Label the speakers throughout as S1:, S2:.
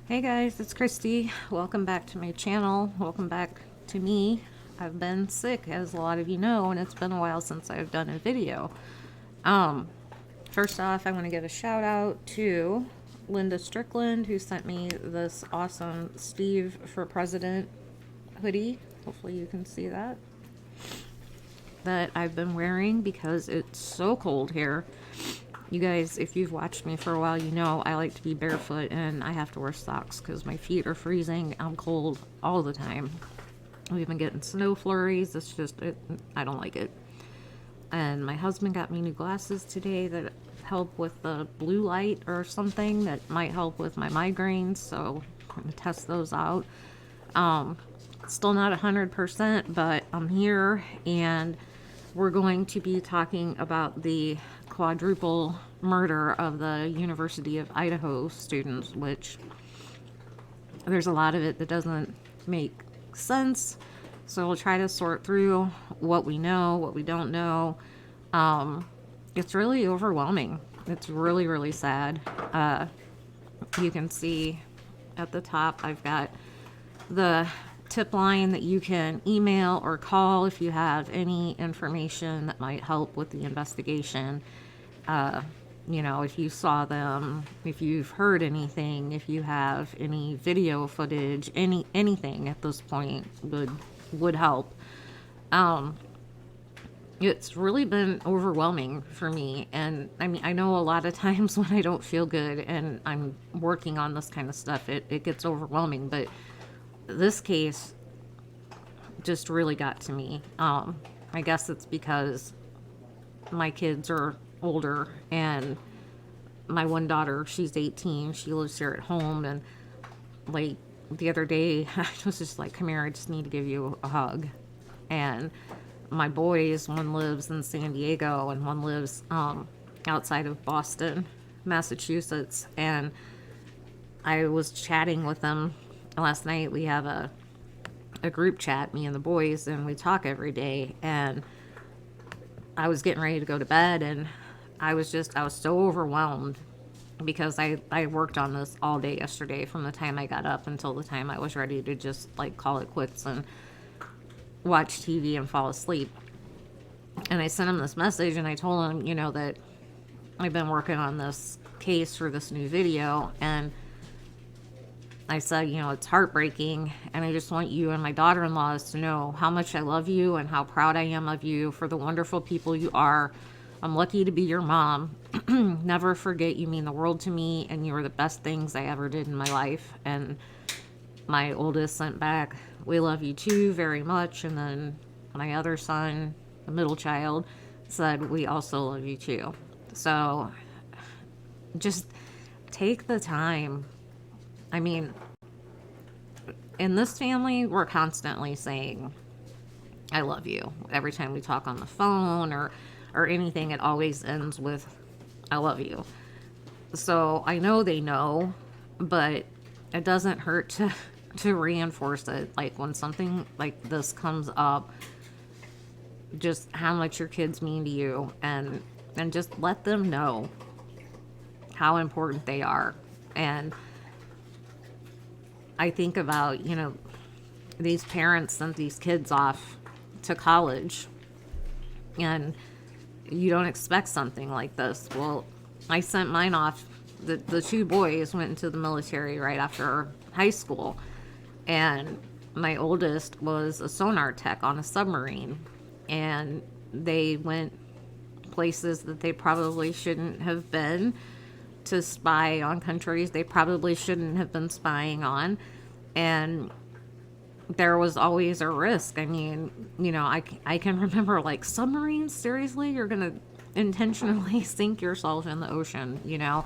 S1: Hey guys, it's Christy. Welcome back to my channel. Welcome back to me. I've been sick, as a lot of you know, and it's been a while since I've done a video. First off, I want to give a shout out to Linda Strickland, who sent me this awesome Steve for President hoodie. Hopefully you can see that I've been wearing because it's so cold here. You guys, if you've watched me for a while, you know I like to be barefoot and I have to wear socks because my feet are freezing. I'm cold all the time. We've been getting snow flurries. It's just, I don't like it. And my husband got me new glasses today that help with the blue light or something that might help with my migraines. So I'm going to test those out. Still not 100%, but I'm here and we're going to be talking about the quadruple murder of the University of Idaho students, which there's a lot of it that doesn't make sense. So we'll try to sort through what we know, what we don't know. It's really overwhelming. It's really, really sad. You can see at the top, I've got the tip line that you can email or call if you have any information that might help with the investigation. You know, if you saw them, if you've heard anything, if you have any video footage, anything at this point would help. It's really been overwhelming for me, and I mean, I know a lot of times when I don't feel good and I'm working on this kind of stuff, it gets overwhelming, but this case just really got to me. I guess it's because my kids are older and my one daughter, she's 18, she lives here at home, and like the other day I was just like, come here, I just need to give you a hug. And my boys, one lives in San Diego and one lives outside of Boston, Massachusetts, and I was chatting with them last night. We have a group chat, me and the boys, and we talk every day, and I was getting ready to go to bed, and I was so overwhelmed because I worked on this all day yesterday, from the time I got up until the time I was ready to just like call it quits and watch TV and fall asleep. And I sent him this message and I told him, you know, that I've been working on this case for this new video, and I said, you know, it's heartbreaking, and I just want you and my daughter-in-laws to know how much I love you and how proud I am of you for the wonderful people you are. I'm lucky to be your mom. Never forget, you mean the world to me, and you are the best things I ever did in my life. And my oldest sent back, we love you too very much. And then my other son, the middle child, said, we also love you too. So just take the time. I mean, in this family, we're constantly saying, I love you. Every time we talk on the phone or anything, it always ends with, I love you. So I know they know, but it doesn't hurt to reinforce it. Like when something like this comes up, just how much your kids mean to you, and just let them know how important they are. And I think about, you know, these parents sent these kids off to college, and you don't expect something like this. Well, I sent mine off. The two boys went into the military right after high school, and my oldest was a sonar tech on a submarine, and they went places that they probably shouldn't have been, to spy on countries they probably shouldn't have been spying on, and there was always a risk. I mean, you know, I can remember, like, submarines, seriously? You're gonna intentionally sink yourself in the ocean, you know?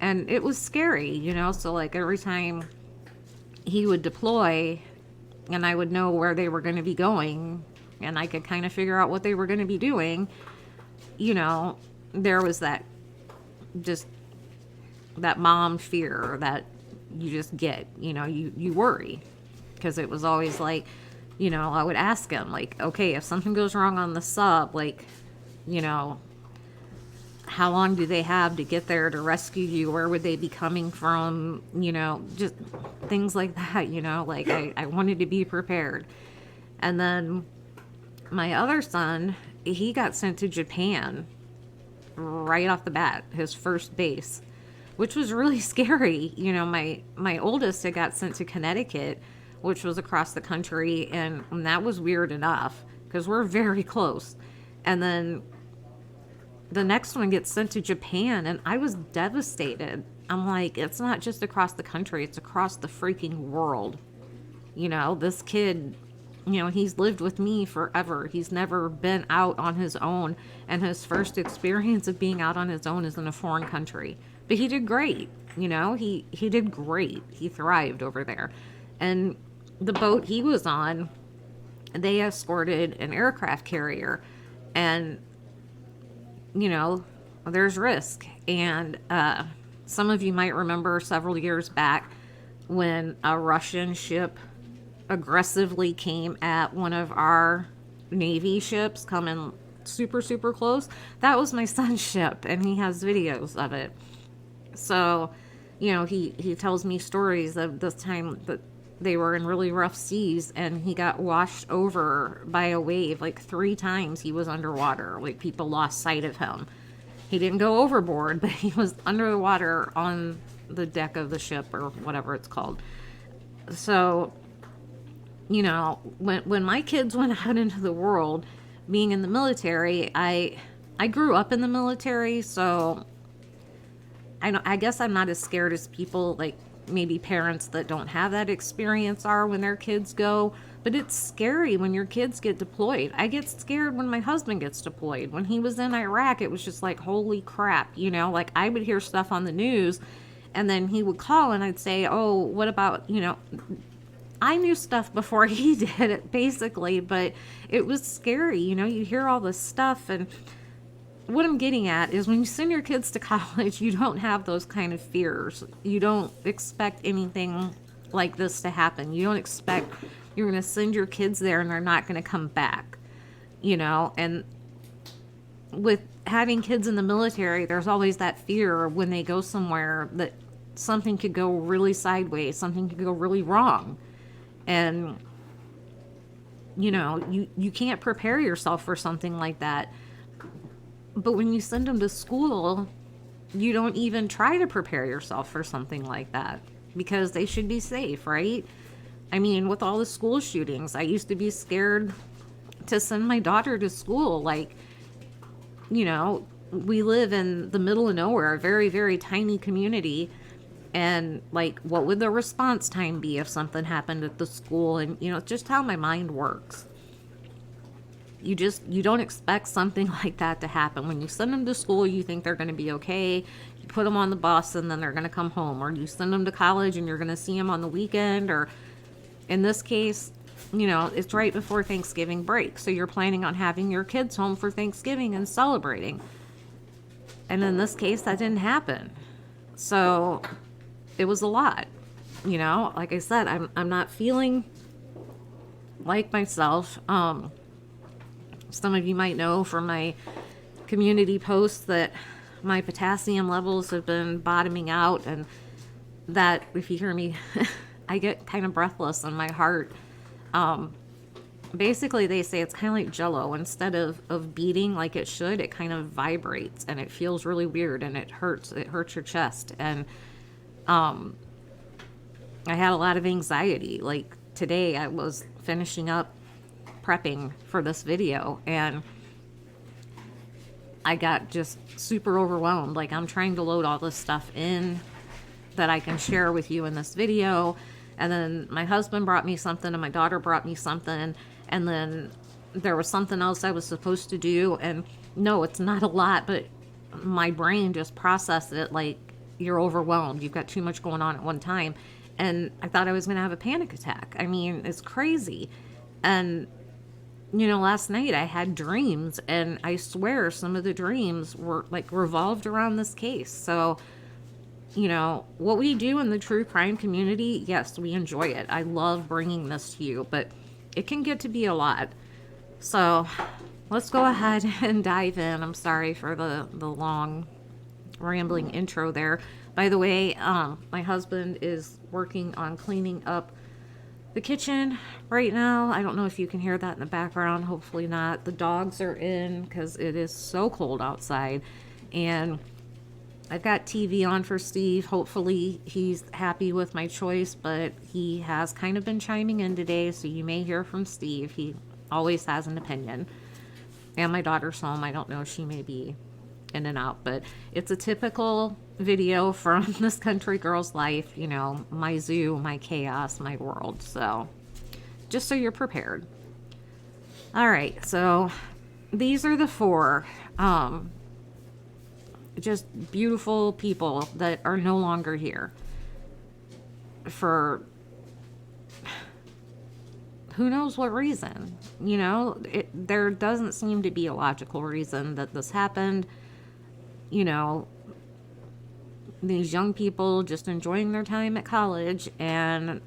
S1: And it was scary, you know? So, like, every time he would deploy, and I would know where they were going to be going, and I could kind of figure out what they were going to be doing, there was that, just that mom fear that you just get, you worry. Because it was always like, I would ask him, like, okay, if something goes wrong on the sub, like, how long do they have to get there to rescue you? Where would they be coming from? Just things like that, like I wanted to be prepared. And then my other son, he got sent to Japan right off the bat, his first base, which was really scary. My oldest had got sent to Connecticut, which was across the country, and that was weird enough because we're very close. And then the next one gets sent to Japan, and I was devastated. I'm like, it's not just across the country, it's across the freaking world. This kid, he's lived with me forever. He's never been out on his own, and his first experience of being out on his own is in a foreign country. But he did great. He did great. He thrived over there. And the boat he was on, they escorted an aircraft carrier, and there's risk. And some of you might remember several years back when a Russian ship aggressively came at one of our Navy ships, coming super, super close. That was my son's ship, and he has videos of it. So, he tells me stories of this time that they were in really rough seas, and he got washed over by a wave. Like 3 times he was underwater. Like, people lost sight of him. He didn't go overboard, but he was under the water on the deck of the ship, or whatever it's called. So, when my kids went out into the world, being in the military, I grew up in the military, so I guess I'm not as scared as people, like maybe parents that don't have that experience are when their kids go. But it's scary when your kids get deployed. I get scared when my husband gets deployed. When he was in Iraq, it was just like, holy crap, like I would hear stuff on the news, and then he would call and I'd say, oh, what about, I knew stuff before he did it, basically, but it was scary. You hear all this stuff. And what I'm getting at is when you send your kids to college, you don't have those kind of fears. You don't expect anything like this to happen. You don't expect you're going to send your kids there and they're not going to come back, and with having kids in the military, there's always that fear when they go somewhere that something could go really sideways, something could go really wrong. And, you can't prepare yourself for something like that. But when you send them to school, you don't even try to prepare yourself for something like that because they should be safe, right? I mean, with all the school shootings, I used to be scared to send my daughter to school. Like, we live in the middle of nowhere, a very, very tiny community. And like, what would the response time be if something happened at the school? And, just how my mind works. You don't expect something like that to happen. When you send them to school, you think they're going to be okay. You put them on the bus and then they're going to come home. Or you send them to college and you're going to see them on the weekend. Or in this case, it's right before Thanksgiving break. So you're planning on having your kids home for Thanksgiving and celebrating. And in this case, that didn't happen. So it was a lot. Like I said, I'm not feeling like myself. Some of you might know from my community posts that my potassium levels have been bottoming out, and that if you hear me, I get kind of breathless in my heart. Basically, they say it's kind of like Jell-O. Instead of beating like it should, it kind of vibrates, and it feels really weird, and it hurts. It hurts your chest. And I had a lot of anxiety. Like today, I was finishing up prepping for this video, and I got just super overwhelmed. Like, I'm trying to load all this stuff in that I can share with you in this video, and then my husband brought me something and my daughter brought me something, and then there was something else I was supposed to do. And no, it's not a lot, but my brain just processed it like, you're overwhelmed, you've got too much going on at one time. and I thought I was going to have a panic attack. I mean, it's crazy. And, last night I had dreams, and I swear some of the dreams were like revolved around this case. So, what we do in the true crime community, yes, we enjoy it. I love bringing this to you, but it can get to be a lot. So let's go ahead and dive in. I'm sorry for the long rambling intro there. By the way, my husband is working on cleaning up the kitchen right now. I don't know if you can hear that in the background. Hopefully not. The dogs are in because it is so cold outside. And I've got TV on for Steve. Hopefully he's happy with my choice, but he has kind of been chiming in today, so you may hear from Steve. He always has an opinion. And my daughter's home. I don't know if she may be in and out, but it's a typical video from this country girl's life, my zoo, my chaos, my world. So just so you're prepared. All right, so these are the four just beautiful people that are no longer here for who knows what reason. There doesn't seem to be a logical reason that this happened. These young people just enjoying their time at college, and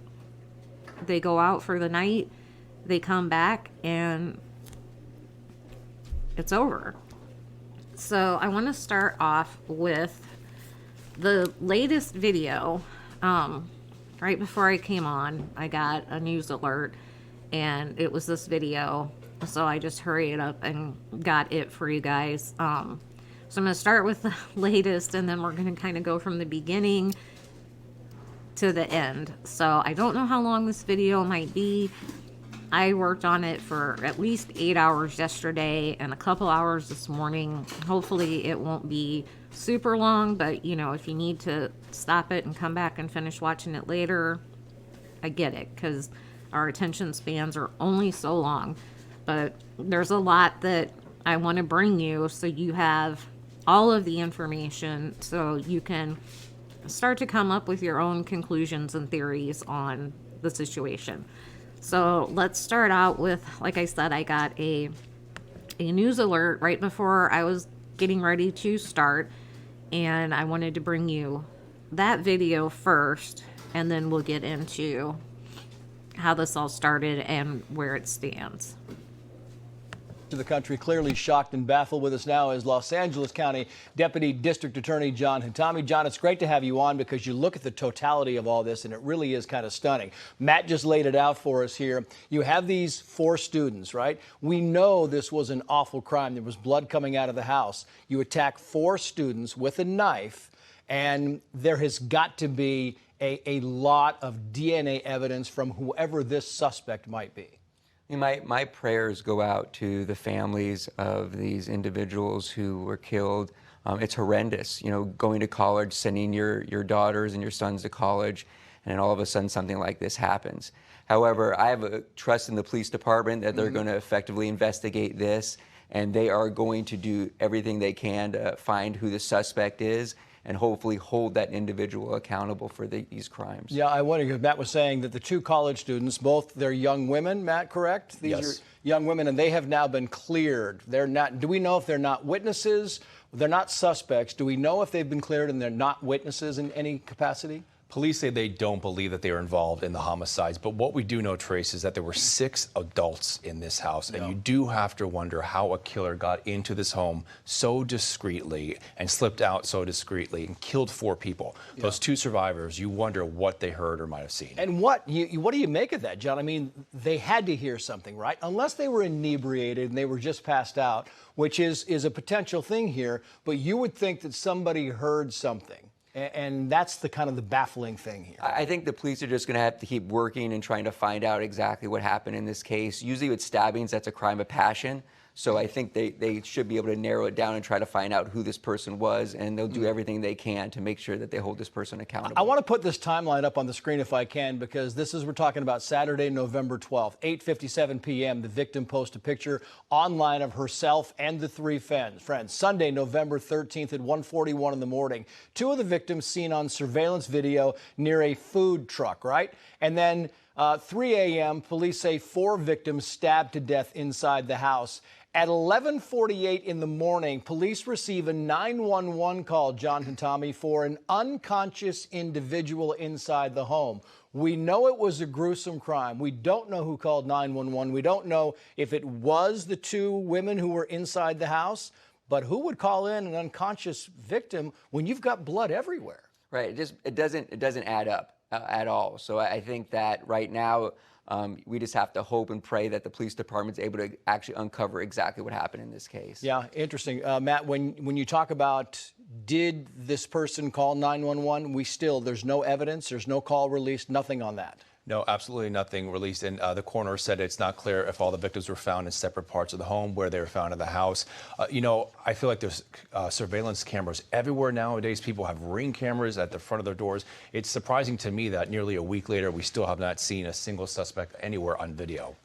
S1: they go out for the night, they come back, and it's over. So I want to start off with the latest video. Right before I came on, I got a news alert, and it was this video. So I just hurried up and got it for you guys. So I'm going to start with the latest, and then we're going to kind of go from the beginning to the end. So I don't know how long this video might be. I worked on it for at least 8 hours yesterday and a couple hours this morning. Hopefully it won't be super long, but if you need to stop it and come back and finish watching it later, I get it, because our attention spans are only so long. But there's a lot that I want to bring you so you have all of the information so you can start to come up with your own conclusions and theories on the situation. So let's start out with, like I said, I got a news alert right before I was getting ready to start, and I wanted to bring you that video first, and then we'll get into how this all started and where it stands.
S2: To the country, clearly shocked and baffled. With us now is Los Angeles County Deputy District Attorney John Hitami. John, it's great to have you on because you look at the totality of all this and it really is kind of stunning. Matt just laid it out for us here. You have these 4 students, right? We know this was an awful crime. There was blood coming out of the house. You attack 4 students with a knife, and there has got to be a lot of DNA evidence from whoever this suspect might be.
S3: My prayers go out to the families of these individuals who were killed. It's horrendous, going to college, sending your daughters and your sons to college, and then all of a sudden something like this happens. However, I have a trust in the police department that they're going to effectively investigate this, and they are going to do everything they can to find who the suspect is and hopefully hold that individual accountable for these crimes.
S2: Yeah, I wonder, because Matt was saying that the 2 college students, both they're young women, Matt, correct? These
S4: Yes.
S2: are young women, and they have now been cleared. They're not, do we know if they're not witnesses? They're not suspects. Do we know if they've been cleared and they're not witnesses in any capacity?
S4: Police say they don't believe that they were involved in the homicides, but what we do know, Trace, is that there were 6 adults in this house, and you do have to wonder how a killer got into this home so discreetly and slipped out so discreetly and killed 4 people. Those 2 survivors, you wonder what they heard or might have seen.
S2: And what do you make of that, John? I mean, they had to hear something, right? Unless they were inebriated and they were just passed out, which is a potential thing here, but you would think that somebody heard something. And that's the kind of the baffling thing here.
S3: I think the police are just going to have to keep working and trying to find out exactly what happened in this case. Usually with stabbings, that's a crime of passion. So I think they should be able to narrow it down and try to find out who this person was, and they'll do everything they can to make sure that they hold this person accountable.
S2: I want to put this timeline up on the screen if I can, because we're talking about Saturday, November 12th, 8:57 p.m. The victim posts a picture online of herself and the three friends. Sunday, November 13th at 1:41 in the morning. Two of the victims seen on surveillance video near a food truck, right? And then 3 a.m., police say 4 victims stabbed to death inside the house. At 11:48 in the morning, police receive a 911 call, John and Tommy, for an unconscious individual inside the home. We know it was a gruesome crime. We don't know who called 911. We don't know if it was the 2 women who were inside the house. But who would call in an unconscious victim when you've got blood everywhere?
S3: Right. It doesn't add up at all. So I think that right now we just have to hope and pray that the police department's able to actually uncover exactly what happened in this case.
S2: Yeah, interesting. Matt, when you talk about did this person call 911, there's no evidence, there's no call released, nothing on that.
S4: No, absolutely nothing released. And the coroner said it's not clear if all the victims were found in separate parts of the home, where they were found in the house. I feel like there's surveillance cameras everywhere nowadays. People have Ring cameras at the front of their doors. It's surprising to me that nearly a week later, we still have not seen a single suspect anywhere on video.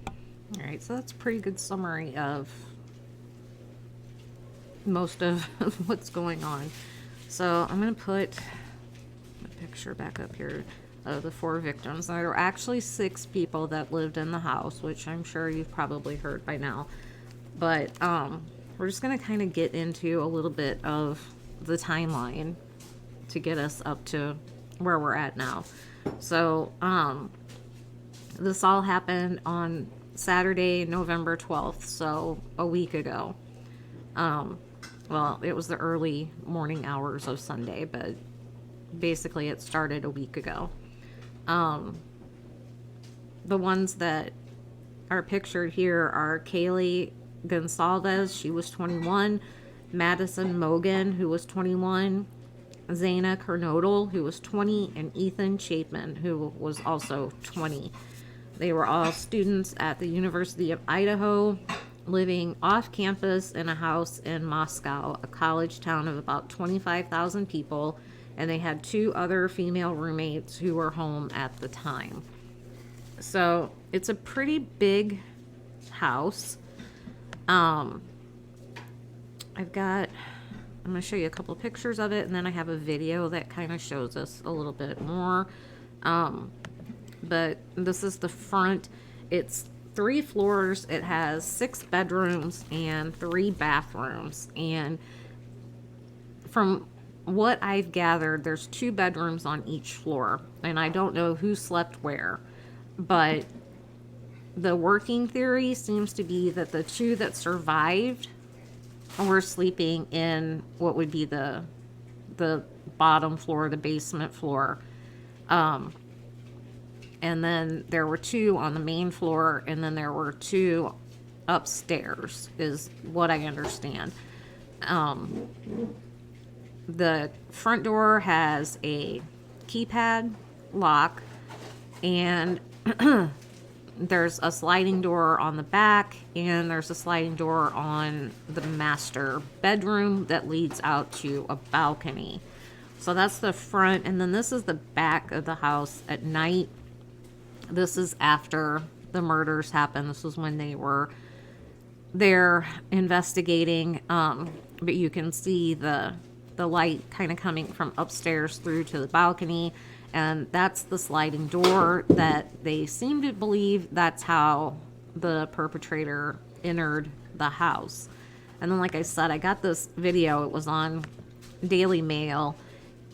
S1: All right, so that's a pretty good summary of most of what's going on. So I'm going to put the picture back up here of the 4 victims. There were actually 6 people that lived in the house, which I'm sure you've probably heard by now. But we're just going to kind of get into a little bit of the timeline to get us up to where we're at now. So this all happened on Saturday, November 12th, so a week ago. Well, it was the early morning hours of Sunday, but basically it started a week ago. The ones that are pictured here are Kaylee Gonsalves, she was 21, Madison Mogan, who was 21, Zaina Kernodle, who was 20, and Ethan Chapman, who was also 20. They were all students at the University of Idaho, living off campus in a house in Moscow, a college town of about 25,000 people, and they had 2 other female roommates who were home at the time. So it's a pretty big house. I'm going to show you a couple of pictures of it, and then I have a video that kind of shows us a little bit more. But this is the front. It's 3 floors. It has 6 bedrooms and 3 bathrooms. And from what I've gathered, there's 2 bedrooms on each floor. And I don't know who slept where. But the working theory seems to be that the 2 that survived were sleeping in what would be the bottom floor, the basement floor. And then there were 2 on the main floor, and then there were 2 upstairs, is what I understand. The front door has a keypad lock, and there's a sliding door on the back, and there's a sliding door on the master bedroom that leads out to a balcony. So that's the front, and then this is the back of the house at night. This is after the murders happened. This was when they were there investigating, but you can see the light kind of coming from upstairs through to the balcony, and that's the sliding door that they seem to believe that's how the perpetrator entered the house. And then, like I said, I got this video. It was on Daily Mail,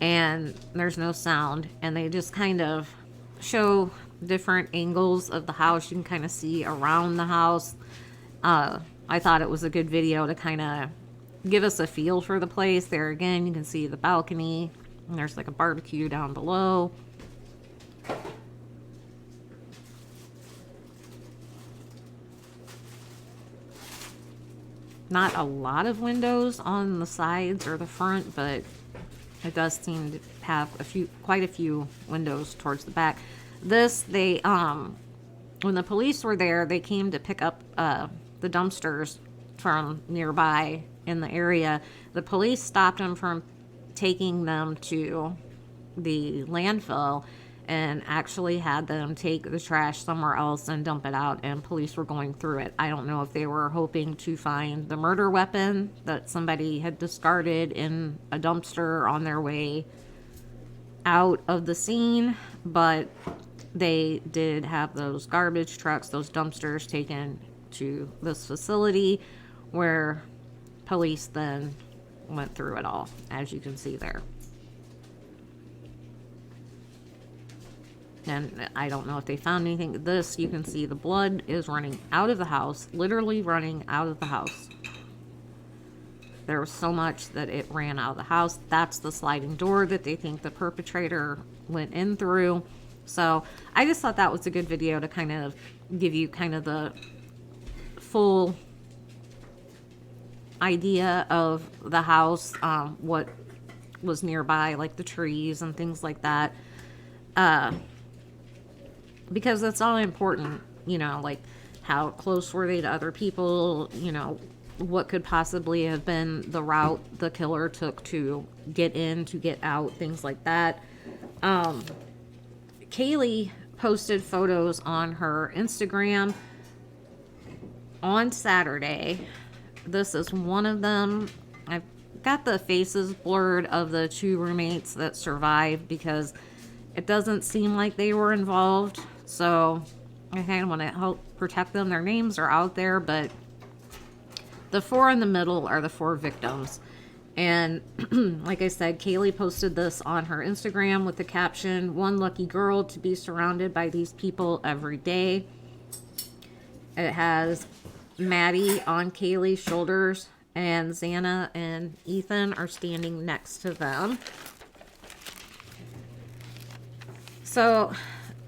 S1: and there's no sound, and they just kind of show different angles of the house. You can kind of see around the house. I thought it was a good video to kind of give us a feel for the place. There again, you can see the balcony, and there's like a barbecue down below. Not a lot of windows on the sides or the front, but it does seem to have quite a few windows towards the back. This, when the police were there, they came to pick up the dumpsters from nearby in the area. The police stopped them from taking them to the landfill and actually had them take the trash somewhere else and dump it out, and police were going through it. I don't know if they were hoping to find the murder weapon that somebody had discarded in a dumpster on their way out of the scene, but they did have those garbage trucks, those dumpsters taken to this facility where police then went through it all, as you can see there. And I don't know if they found anything. This, you can see the blood is running out of the house, literally running out of the house. There was so much that it ran out of the house. That's the sliding door that they think the perpetrator went in through. So I just thought that was a good video to kind of give you kind of the full idea of the house, what was nearby, like the trees and things like that. Because that's all important, you know, like how close were they to other people, you know, what could possibly have been the route the killer took to get in, to get out, things like that. Kaylee posted photos on her Instagram on Saturday. This is one of them. I've got the faces blurred of the two roommates that survived because it doesn't seem like they were involved. So I kind of want to help protect them. Their names are out there, but the four in the middle are the four victims. And like I said, Kaylee posted this on her Instagram with the caption, "One lucky girl to be surrounded by these people every day." It has Maddie on Kaylee's shoulders, and Xana and Ethan are standing next to them. So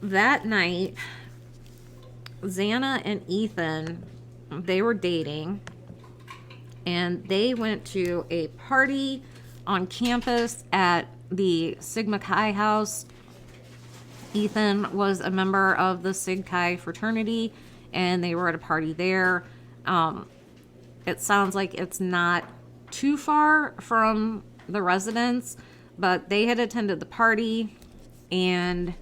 S1: that night, Xana and Ethan, they were dating, and they went to a party on campus at the Sigma Chi house. Ethan was a member of the Sig Chi fraternity, and they were at a party there. It sounds like it's not too far from the residence, but they had attended the party, and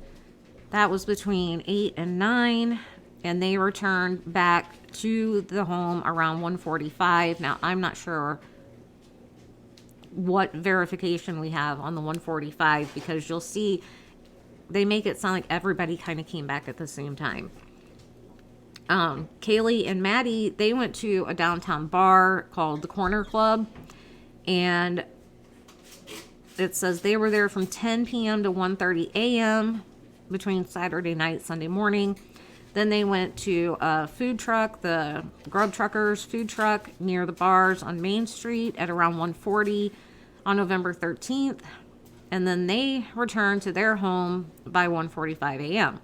S1: that was between 8 and 9, and they returned back to the home around 1:45. Now, I'm not sure what verification we have on the 1:45, because you'll see they make it sound like everybody kind of came back at the same time. Kaylee and Maddie, they went to a downtown bar called the Corner Club, and it says they were there from 10 p.m. to 1:30 a.m. between Saturday night, Sunday morning. Then they went to a food truck, the Grub Truckers food truck near the bars on Main Street at around 1:40 on November 13th. And then they returned to their home by 1:45 a.m.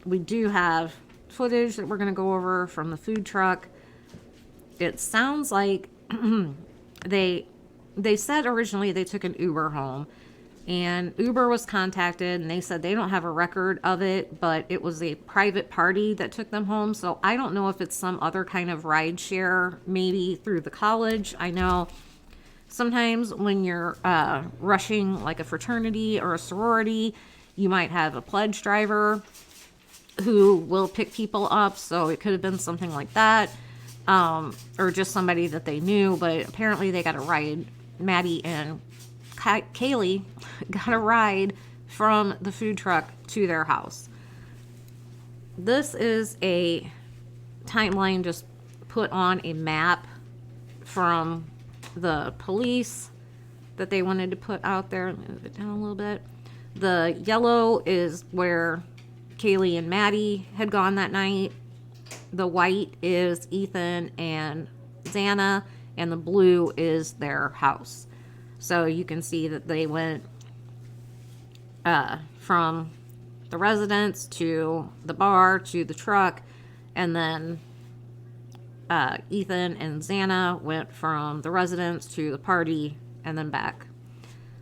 S1: We do have footage that we're going to go over from the food truck. It sounds like they said originally they took an Uber home, and Uber was contacted, and they said they don't have a record of it, but it was a private party that took them home. So I don't know if it's some other kind of ride share, maybe through the college. I know sometimes when you're rushing like a fraternity or a sorority, you might have a pledge driver who will pick people up. So it could have been something like that, or just somebody that they knew, but apparently they got a ride. Maddie and Kaylee got a ride from the food truck to their house. This is a timeline just put on a map from the police that they wanted to put out there. Move it down a little bit. The yellow is where Kaylee and Maddie had gone that night. The white is Ethan and Xana, and the blue is their house. So you can see that they went from the residence to the bar to the truck, and then Ethan and Xana went from the residence to the party and then back.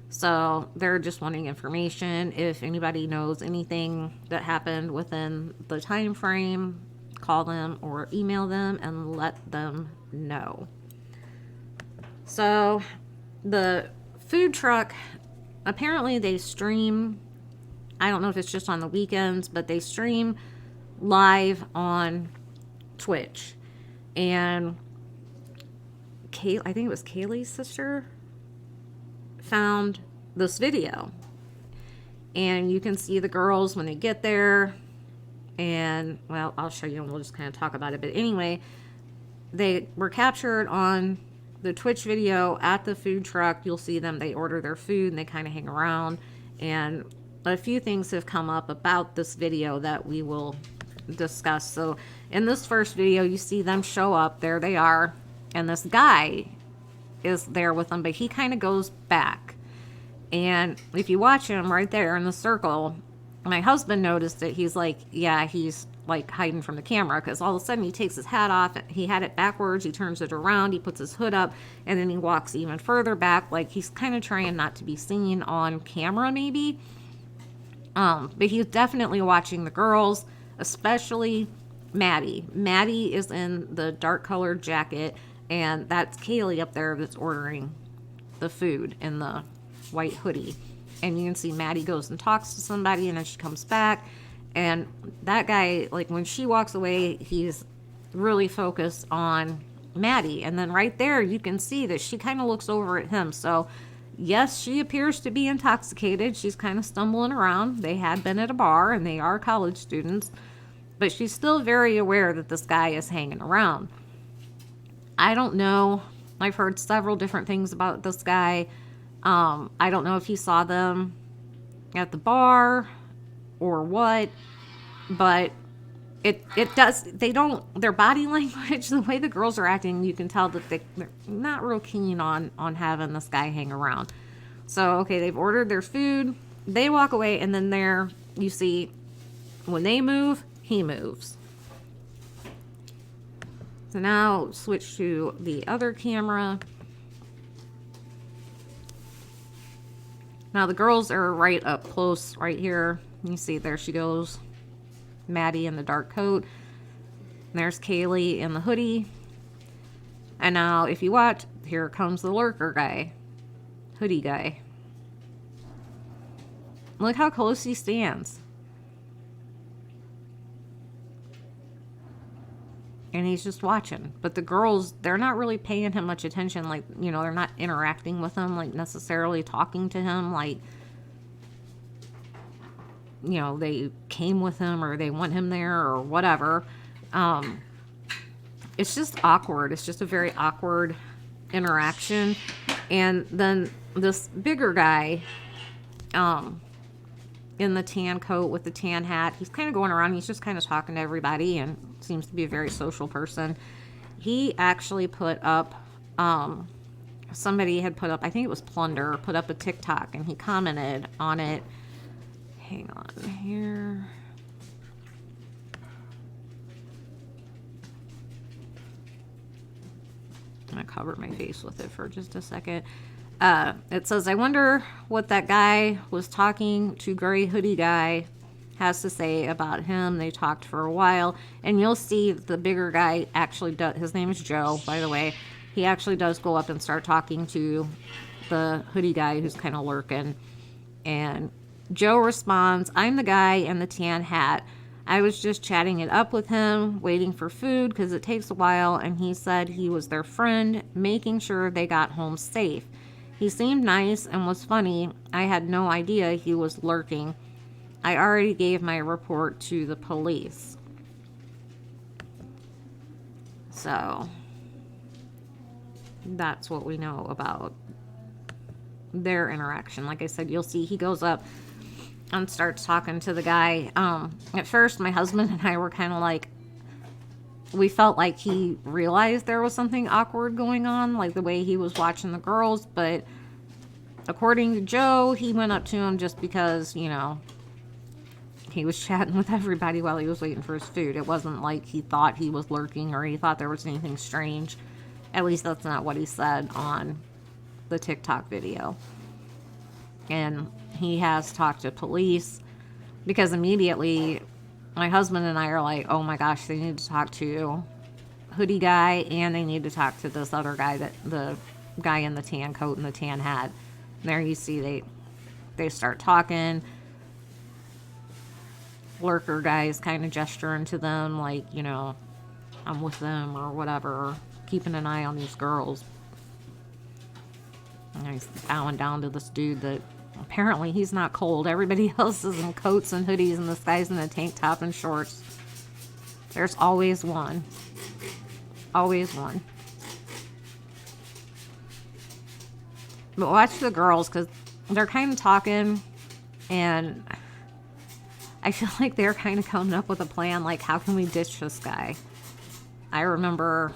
S1: So they're just wanting information. If anybody knows anything that happened within the time frame, call them or email them and let them know. So the food truck, apparently they stream, I don't know if it's just on the weekends, but they stream live on Twitch. And I think it was Kaylee's sister, found this video. And you can see the girls when they get there. And, well, I'll show you and we'll just kind of talk about it. But anyway, they were captured on the Twitch video at the food truck. You'll see them. They order their food and they kind of hang around. And a few things have come up about this video that we will discuss. So in this first video, you see them show up. There they are. And this guy is there with them, but he kind of goes back. And if you watch him right there in the circle, my husband noticed that he's like, yeah, he's like hiding from the camera, because all of a sudden he takes his hat off. He had it backwards. He turns it around. He puts his hood up, and then he walks even further back. Like he's kind of trying not to be seen on camera, maybe. But he's definitely watching the girls, especially Maddie. Maddie is in the dark colored jacket, and that's Kaylee up there that's ordering the food in the white hoodie. And you can see Maddie goes and talks to somebody, and then she comes back. And that guy, like when she walks away, he's really focused on Maddie. And then right there, you can see that she kind of looks over at him. So yes, she appears to be intoxicated. She's kind of stumbling around. They had been at a bar, and they are college students. But she's still very aware that this guy is hanging around. I don't know. I've heard several different things about this guy. I don't know if he saw them at the bar or what, but it does, they don't, their body language, the way the girls are acting, you can tell that they're not real keen on having this guy hang around. So, okay, they've ordered their food, they walk away, and then there you see when they move, he moves. So now switch to the other camera. Now the girls are right up close right here. You see there she goes. Maddie in the dark coat. And there's Kaylee in the hoodie. And now if you watch, here comes the lurker guy. Hoodie guy. Look how close he stands. And he's just watching. But the girls, they're not really paying him much attention. Like, you know, they're not interacting with him, like necessarily talking to him. Like, you know, they came with him or they want him there or whatever. It's just awkward. It's just a very awkward interaction. And then this bigger guy, in the tan coat with the tan hat, he's kind of going around. He's just kind of talking to everybody and seems to be a very social person. He actually put up, somebody had put up, I think it was Plunder, put up a TikTok, and he commented on it. Hang on here. I'm going to cover my face with it for just a second. It says, I wonder what that guy was talking to gray hoodie guy has to say about him. They talked for a while, and you'll see the bigger guy actually does, his name is Joe, by the way. He actually does go up and start talking to the hoodie guy who's kind of lurking. And Joe responds, I'm the guy in the tan hat. I was just chatting it up with him, waiting for food because it takes a while, and he said he was their friend, making sure they got home safe. He seemed nice and was funny. I had no idea he was lurking. I already gave my report to the police. So, that's what we know about their interaction. Like I said, you'll see he goes up and starts talking to the guy. At first, my husband and I were kind of like, we felt like he realized there was something awkward going on, like the way he was watching the girls, but according to Joe, he went up to him just because, you know, he was chatting with everybody while he was waiting for his food. It wasn't like he thought he was lurking or he thought there was anything strange. At least that's not what he said on the TikTok video. And he has talked to police because immediately my husband and I are like, oh my gosh, they need to talk to hoodie guy, and they need to talk to this other guy, that the guy in the tan coat and the tan hat. And there you see they start talking. Lurker guys kind of gesturing to them like, you know, I'm with them or whatever, keeping an eye on these girls. And he's bowing down to this dude that apparently he's not cold. Everybody else is in coats and hoodies, and this guy's in a tank top and shorts. There's always one. Always one. But watch the girls, because they're kind of talking, and I feel like they're kind of coming up with a plan, like, how can we ditch this guy? I remember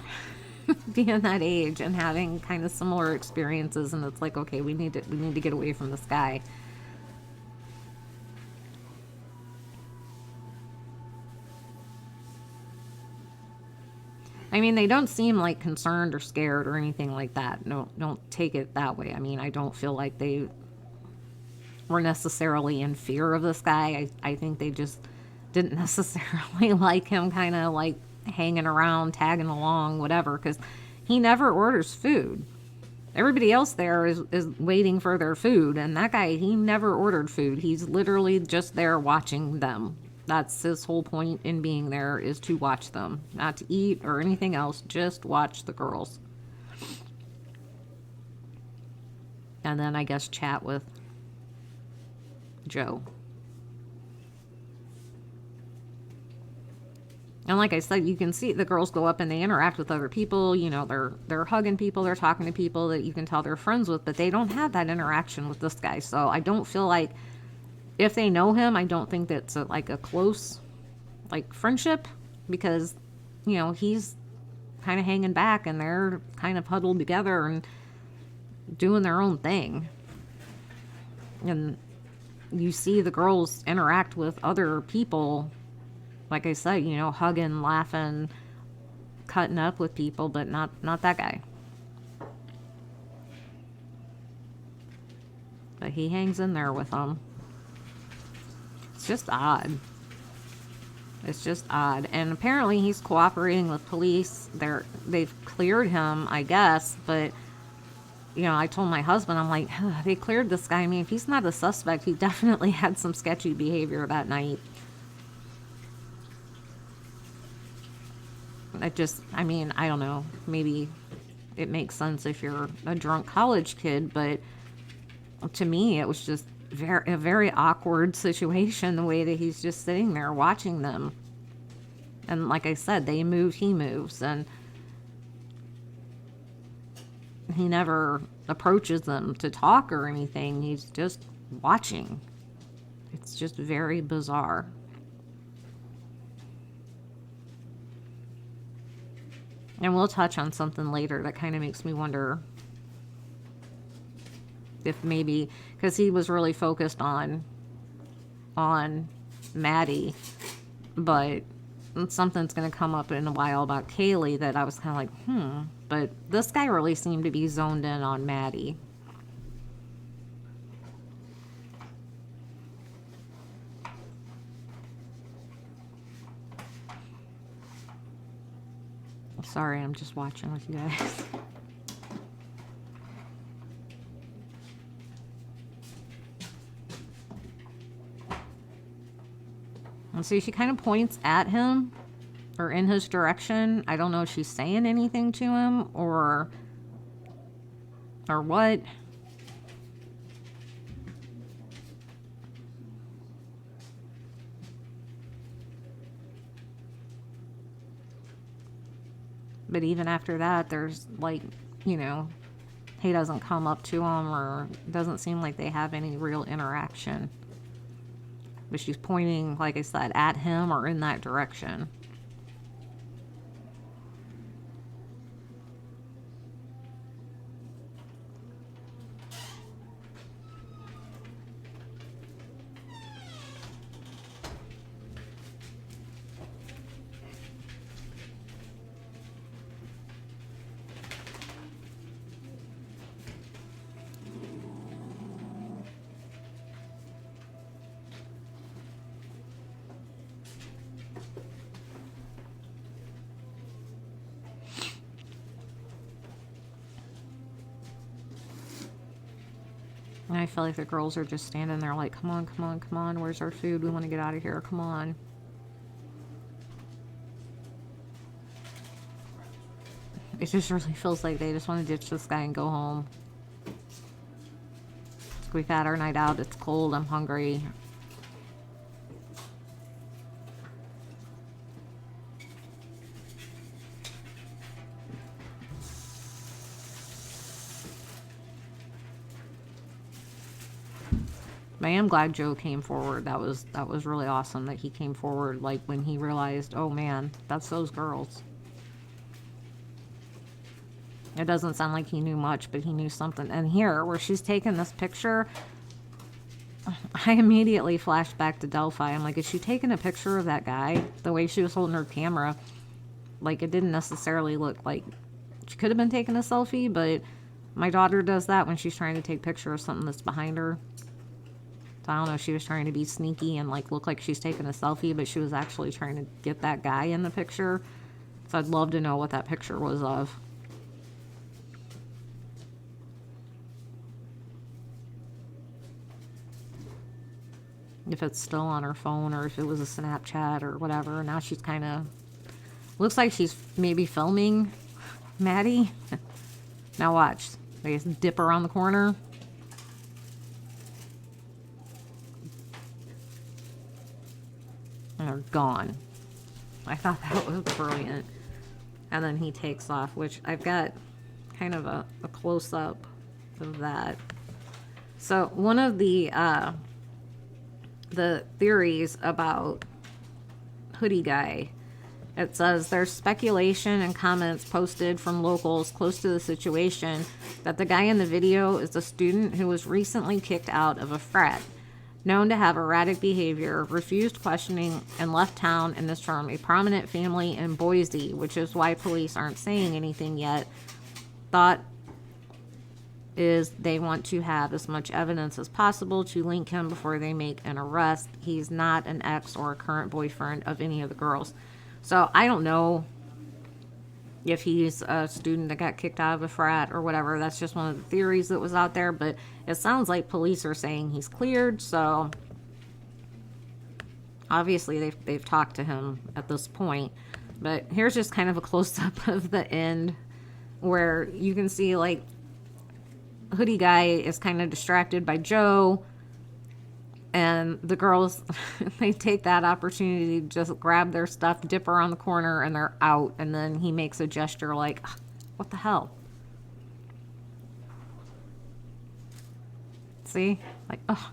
S1: being that age and having kind of similar experiences, and it's like, okay, we need to get away from this guy. I mean, they don't seem like concerned or scared or anything like that. No, don't take it that way. I mean, I don't feel like they were necessarily in fear of this guy. I think they just didn't necessarily like him kind of like hanging around, tagging along, whatever, because he never orders food. Everybody else there is waiting for their food, and that guy, he never ordered food. He's literally just there watching them. That's his whole point in being there, is to watch them, not to eat or anything else, just watch the girls. And then I guess chat with Joe. And like I said, you can see the girls go up and they interact with other people. You know, they're hugging people, they're talking to people that you can tell they're friends with, but they don't have that interaction with this guy. So I don't feel like, if they know him, I don't think that's like a close, like, friendship, because, you know, he's kind of hanging back and they're kind of huddled together and doing their own thing. And you see the girls interact with other people, like I said, you know, hugging, laughing, cutting up with people, but not that guy. But he hangs in there with them. It's just odd. It's just odd. And apparently he's cooperating with police. They've cleared him, I guess, but, you know, I told my husband, I'm like, they cleared this guy. I mean, if he's not a suspect, he definitely had some sketchy behavior that night. I mean, I don't know. Maybe it makes sense if you're a drunk college kid, but to me, it was just a very awkward situation, the way that he's just sitting there watching them. And like I said, they move, he moves, and he never approaches them to talk or anything. He's just watching. It's just very bizarre. And we'll touch on something later that kind of makes me wonder if maybe, because he was really focused on Maddie, but something's going to come up in a while about Kaylee that I was kind of like, but this guy really seemed to be zoned in on Maddie. Sorry, I'm just watching with you guys. And so she kind of points at him, or in his direction. I don't know if she's saying anything to him or what. But even after that, there's like, you know, he doesn't come up to him, or doesn't seem like they have any real interaction. But she's pointing, like I said, at him or in that direction. And I feel like the girls are just standing there like, come on, come on, come on. Where's our food? We want to get out of here. Come on. It just really feels like they just want to ditch this guy and go home. We've had our night out. It's cold. I'm hungry. I am glad Joe came forward. That was really awesome that he came forward, like when he realized, oh man, that's those girls. It doesn't sound like he knew much, but he knew something. And here, where she's taking this picture, I immediately flashed back to Delphi. I'm like, is she taking a picture of that guy? The way she was holding her camera, like it didn't necessarily look like she could have been taking a selfie, but my daughter does that when she's trying to take a picture of something that's behind her. So I don't know if she was trying to be sneaky and like look like she's taking a selfie, but she was actually trying to get that guy in the picture. So I'd love to know what that picture was of. If it's still on her phone or if it was a Snapchat or whatever. Now she's kind of, looks like she's maybe filming Maddie. Now watch. They just dip around the corner. And they're gone. I thought that was brilliant. And then he takes off, which I've got kind of a close-up of that. So one of the theories about Hoodie Guy, it says there's speculation and comments posted from locals close to the situation that the guy in the video is a student who was recently kicked out of a frat, known to have erratic behavior, refused questioning, and left town, and is from a prominent family in Boise, which is why police aren't saying anything yet. Thought is they want to have as much evidence as possible to link him before they make an arrest. He's not an ex or a current boyfriend of any of the girls. So I don't know if he's a student that got kicked out of a frat or whatever. That's just one of the theories that was out there, but it sounds like police are saying he's cleared, so obviously they've talked to him at this point. But here's just kind of a close-up of the end where you can see like Hoodie Guy is kind of distracted by Joe, and the girls, they take that opportunity to just grab their stuff, dip around the corner, and they're out. And then he makes a gesture like, what the hell? See? Like, oh,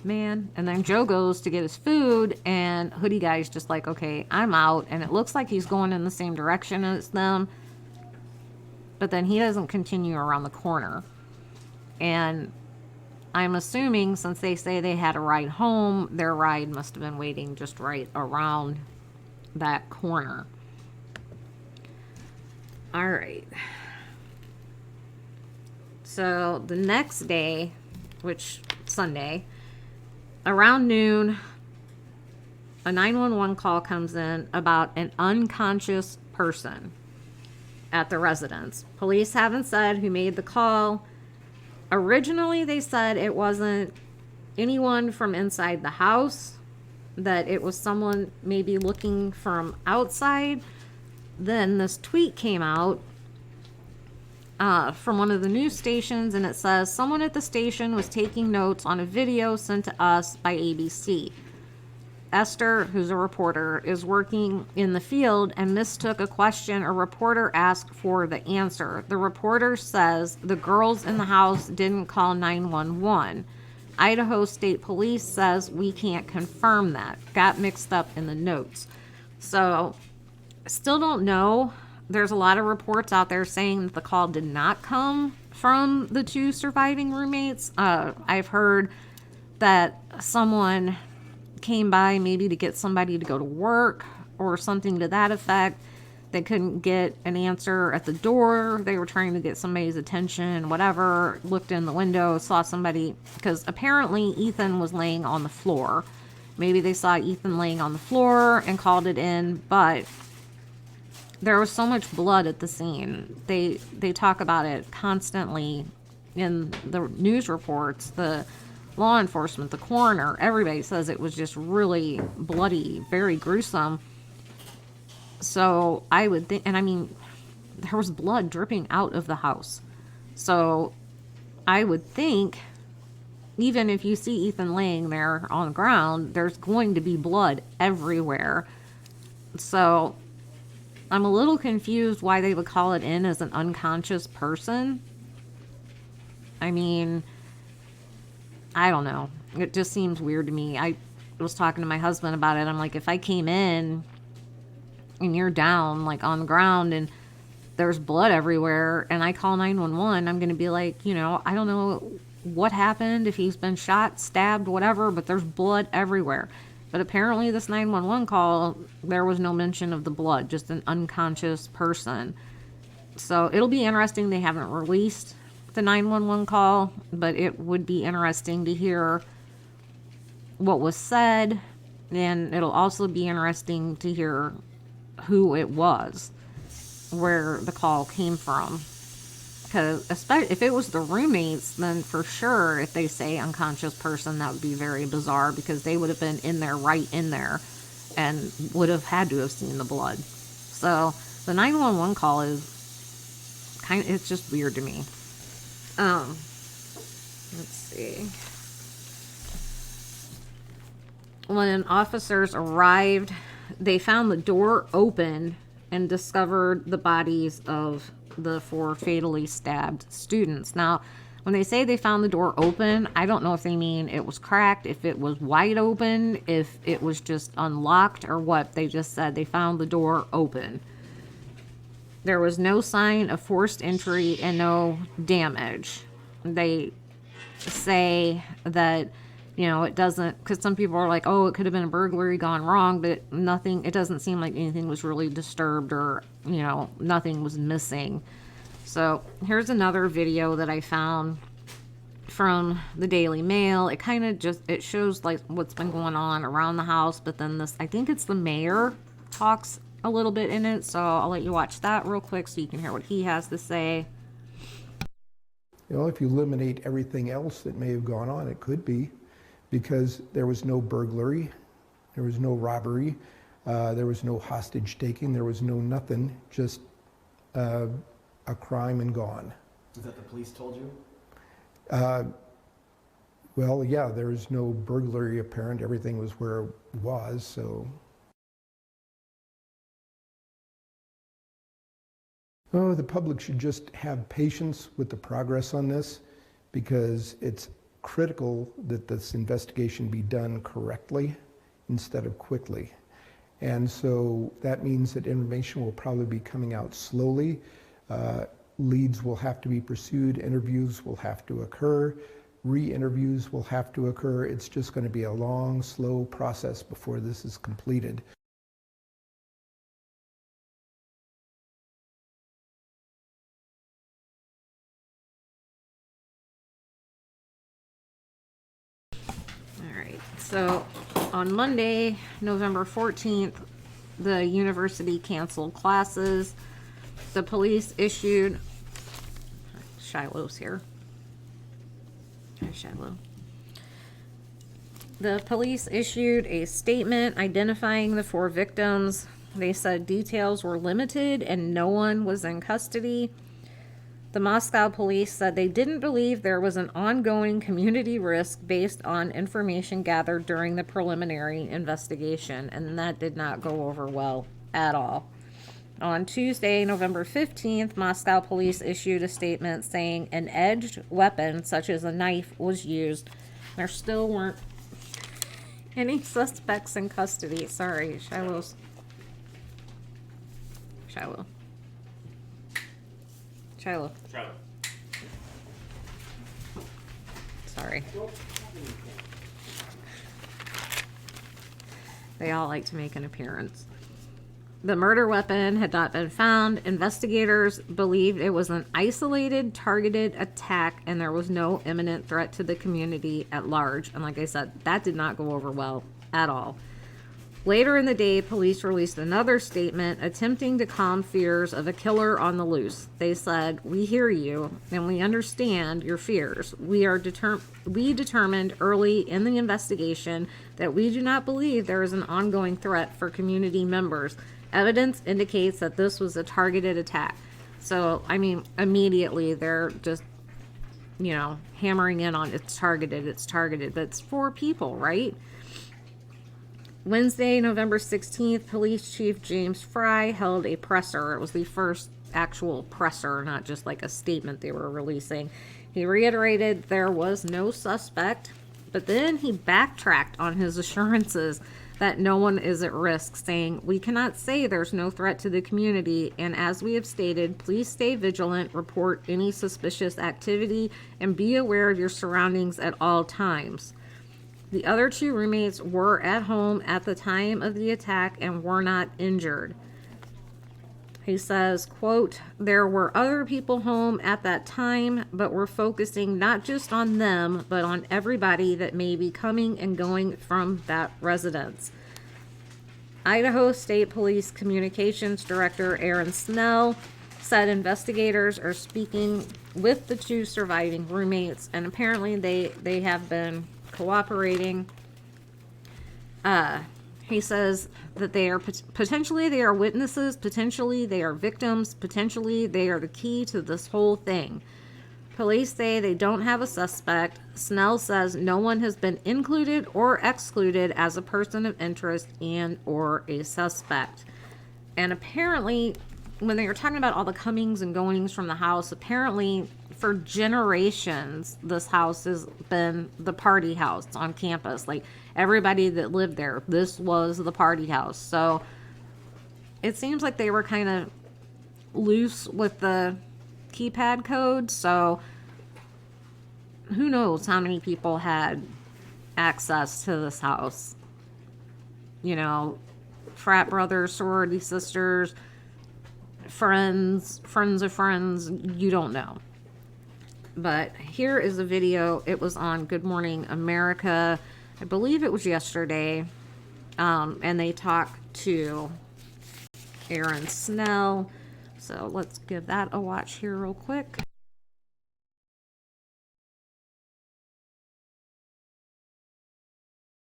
S1: man. And then Joe goes to get his food, and Hoodie Guy's just like, okay, I'm out. And it looks like he's going in the same direction as them. But then he doesn't continue around the corner. And I'm assuming since they say they had a ride home, their ride must have been waiting just right around that corner. All right. So the next day, which Sunday, around noon, a 911 call comes in about an unconscious person at the residence. Police haven't said who made the call. Originally, they said it wasn't anyone from inside the house, that it was someone maybe looking from outside. Then this tweet came out from one of the news stations, and it says, someone at the station was taking notes on a video sent to us by ABC. Esther, who's a reporter, is working in the field and mistook a question a reporter asked for the answer. The reporter says the girls in the house didn't call 911. Idaho State Police says we can't confirm that. Got mixed up in the notes. So, still don't know. There's a lot of reports out there saying that the call did not come from the two surviving roommates. I've heard that someone came by maybe to get somebody to go to work or something to that effect. They couldn't get an answer at the door. They were trying to get somebody's attention, whatever. Looked in the window, saw somebody, because apparently Ethan was laying on the floor. Maybe they saw Ethan laying on the floor and called it in, but there was so much blood at the scene. They talk about it constantly in the news reports, the law enforcement, the coroner, everybody says it was just really bloody, very gruesome. So I would think, and I mean, there was blood dripping out of the house. So I would think, even if you see Ethan laying there on the ground, there's going to be blood everywhere. So I'm a little confused why they would call it in as an unconscious person. I mean, I don't know. It just seems weird to me. I was talking to my husband about it. I'm like, if I came in and you're down, like on the ground, and there's blood everywhere, and I call 911, I'm going to be like, you know, I don't know what happened, if he's been shot, stabbed, whatever, but there's blood everywhere. But apparently this 911 call, there was no mention of the blood, just an unconscious person. So it'll be interesting. They haven't released the 911 call, but it would be interesting to hear what was said, and it'll also be interesting to hear who it was, where the call came from. Because especially if it was the roommates, then for sure, if they say unconscious person, that would be very bizarre, because they would have been in there, right in there, and would have had to have seen the blood. So the 911 call is it's just weird to me. Let's see. When officers arrived, they found the door open and discovered the bodies of the 4 fatally stabbed students. Now, when they say they found the door open, I don't know if they mean it was cracked, if it was wide open, if it was just unlocked, or what. They just said they found the door open. There was no sign of forced entry and no damage. They say that, you know, it doesn't, because some people are like, oh, it could have been a burglary gone wrong, but nothing, it doesn't seem like anything was really disturbed, or, you know, nothing was missing. So here's another video that I found from the Daily Mail. It kind of just, it shows like what's been going on around the house, but then this, I think it's the mayor talks a little bit in it, so I'll let you watch that real quick so you can hear what he has to say.
S5: You know, if you eliminate everything else that may have gone on, it could be, because there was no burglary, there was no robbery, there was no hostage taking, there was no nothing, just a crime and gone.
S6: Is that the police told you?
S5: Well, yeah, there was no burglary apparent, everything was where it was, so. Oh, the public should just have patience with the progress on this, because it's critical that this investigation be done correctly instead of quickly. And so that means that information will probably be coming out slowly. Leads will have to be pursued, interviews will have to occur, re-interviews will have to occur. It's just going to be a long, slow process before this is completed.
S1: So on Monday, November 14th, the university canceled classes. The police issued, Shiloh's here. Hi, Shiloh. The police issued a statement identifying the 4 victims. They said details were limited and no one was in custody. The Moscow police said they didn't believe there was an ongoing community risk based on information gathered during the preliminary investigation, and that did not go over well at all. On Tuesday, November 15th, Moscow police issued a statement saying an edged weapon, such as a knife, was used. There still weren't any suspects in custody. Sorry, Shiloh. Sorry. They all like to make an appearance. The murder weapon had not been found. Investigators believed it was an isolated, targeted attack, and there was no imminent threat to the community at large. And like I said, that did not go over well at all. Later in the day, police released another statement attempting to calm fears of a killer on the loose. They said, "We hear you and we understand your fears. We determined early in the investigation that we do not believe there is an ongoing threat for community members. Evidence indicates that this was a targeted attack." So, I mean, immediately they're just, hammering in on it's targeted, but it's 4 people, right? Wednesday, November 16th, Police Chief James Fry held a presser. It was the first actual presser, not just like a statement they were releasing. He reiterated there was no suspect, but then he backtracked on his assurances that no one is at risk, saying, "We cannot say there's no threat to the community, and as we have stated, please stay vigilant, report any suspicious activity, and be aware of your surroundings at all times." The other 2 roommates were at home at the time of the attack and were not injured. He says, quote, "There were other people home at that time, but we're focusing not just on them, but on everybody that may be coming and going from that residence." Idaho State Police Communications Director Aaron Snell said investigators are speaking with the 2 surviving roommates, and apparently they have been cooperating. He says that they are potentially they are witnesses, potentially they are victims, potentially they are the key to this whole thing. Police say they don't have a suspect. Snell says no one has been included or excluded as a person of interest and or a suspect. And apparently, when they were talking about all the comings and goings from the house, apparently for generations, this house has been the party house on campus. Like, everybody that lived there, this was the party house. So it seems like they were kind of loose with the keypad code. So who knows how many people had access to this house. Frat brothers, sorority sisters, friends of friends, you don't know. But here is a video. It was on Good Morning America. I believe it was yesterday. And they talked to Aaron Snell. So let's give that a watch here real quick.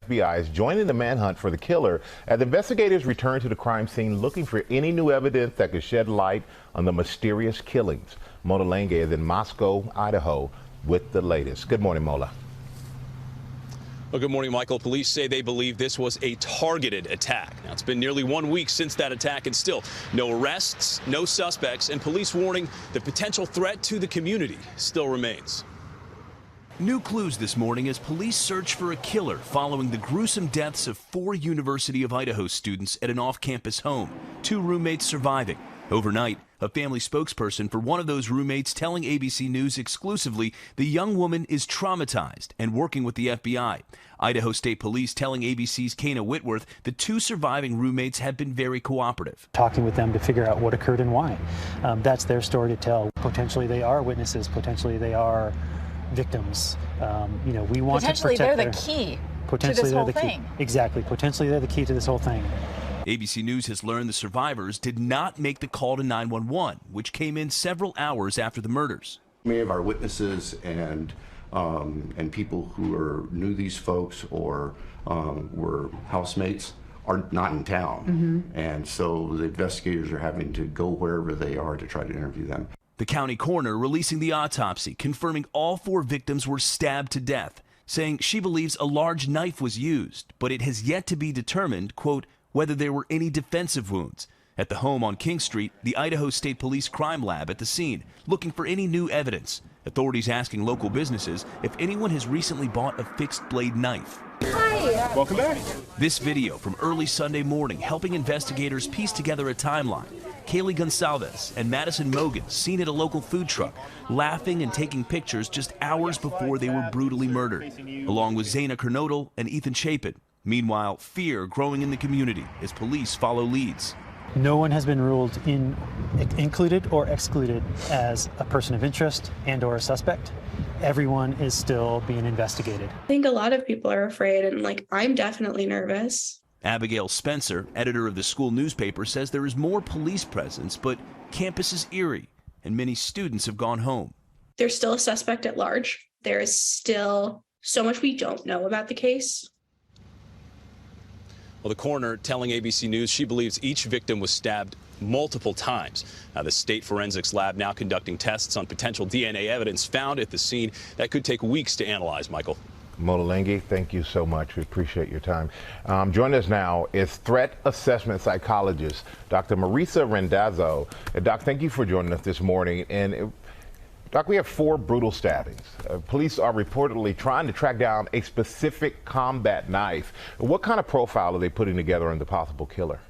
S6: FBI is joining the manhunt for the killer as investigators return to the crime scene looking for any new evidence that could shed light on the mysterious killings. Mola Lange is in Moscow, Idaho, with the latest. Good morning, Mola.
S7: Well, good morning, Michael. Police say they believe this was a targeted attack. Now, it's been nearly 1 week since that attack, and still no arrests, no suspects, and police warning the potential threat to the community still remains.
S8: New clues this morning as police search for a killer following the gruesome deaths of 4 University of Idaho students at an off-campus home, 2 roommates surviving. Overnight, a family spokesperson for one of those roommates telling ABC News exclusively the young woman is traumatized and working with the FBI. Idaho State Police telling ABC's Kana Whitworth the 2 surviving roommates have been very cooperative.
S9: Talking with them to figure out what occurred and why. That's their story to tell. Potentially they are witnesses, potentially they are victims. We want
S10: potentially
S9: to protect
S10: they're the key to this
S9: they're
S10: whole
S9: the
S10: thing.
S9: Key. Exactly. Potentially they're the key to this whole thing.
S8: ABC News has learned the survivors did not make the call to 911, which came in several hours after the murders.
S11: Many of our witnesses and people who knew these folks or were housemates are not in town. And so the investigators are having to go wherever they are to try to interview them.
S8: The county coroner releasing the autopsy, confirming all 4 victims were stabbed to death, saying she believes a large knife was used, but it has yet to be determined, quote, whether there were any defensive wounds. At the home on King Street, the Idaho State Police crime lab at the scene, looking for any new evidence. Authorities asking local businesses if anyone has recently bought a fixed blade knife.
S10: Hi.
S8: Welcome back. This video from early Sunday morning helping investigators piece together a timeline. Kaylee Gonsalves and Madison Mogan seen at a local food truck, laughing and taking pictures just hours before they were brutally murdered, along with Zaina Kernodal and Ethan Chapin. Meanwhile, fear growing in the community as police follow leads.
S9: No one has been ruled included or excluded as a person of interest and or a suspect. Everyone is still being investigated.
S12: I think a lot of people are afraid, and I'm definitely nervous.
S8: Abigail Spencer, editor of the school newspaper, says there is more police presence, but campus is eerie and many students have gone home.
S10: There's still a suspect at large. There is still so much we don't know about the case.
S7: Well, the coroner telling ABC News she believes each victim was stabbed multiple times. Now, the state forensics lab now conducting tests on potential DNA evidence found at the scene that could take weeks to analyze, Michael.
S6: Modalengi, thank you so much. We appreciate your time. Joining us now is threat assessment psychologist, Dr. Marisa Rendazzo. Doc, thank you for joining us this morning. And Doc, we have 4 brutal stabbings. Police are reportedly trying to track down a specific combat knife. What kind of profile are they putting together on the possible killer?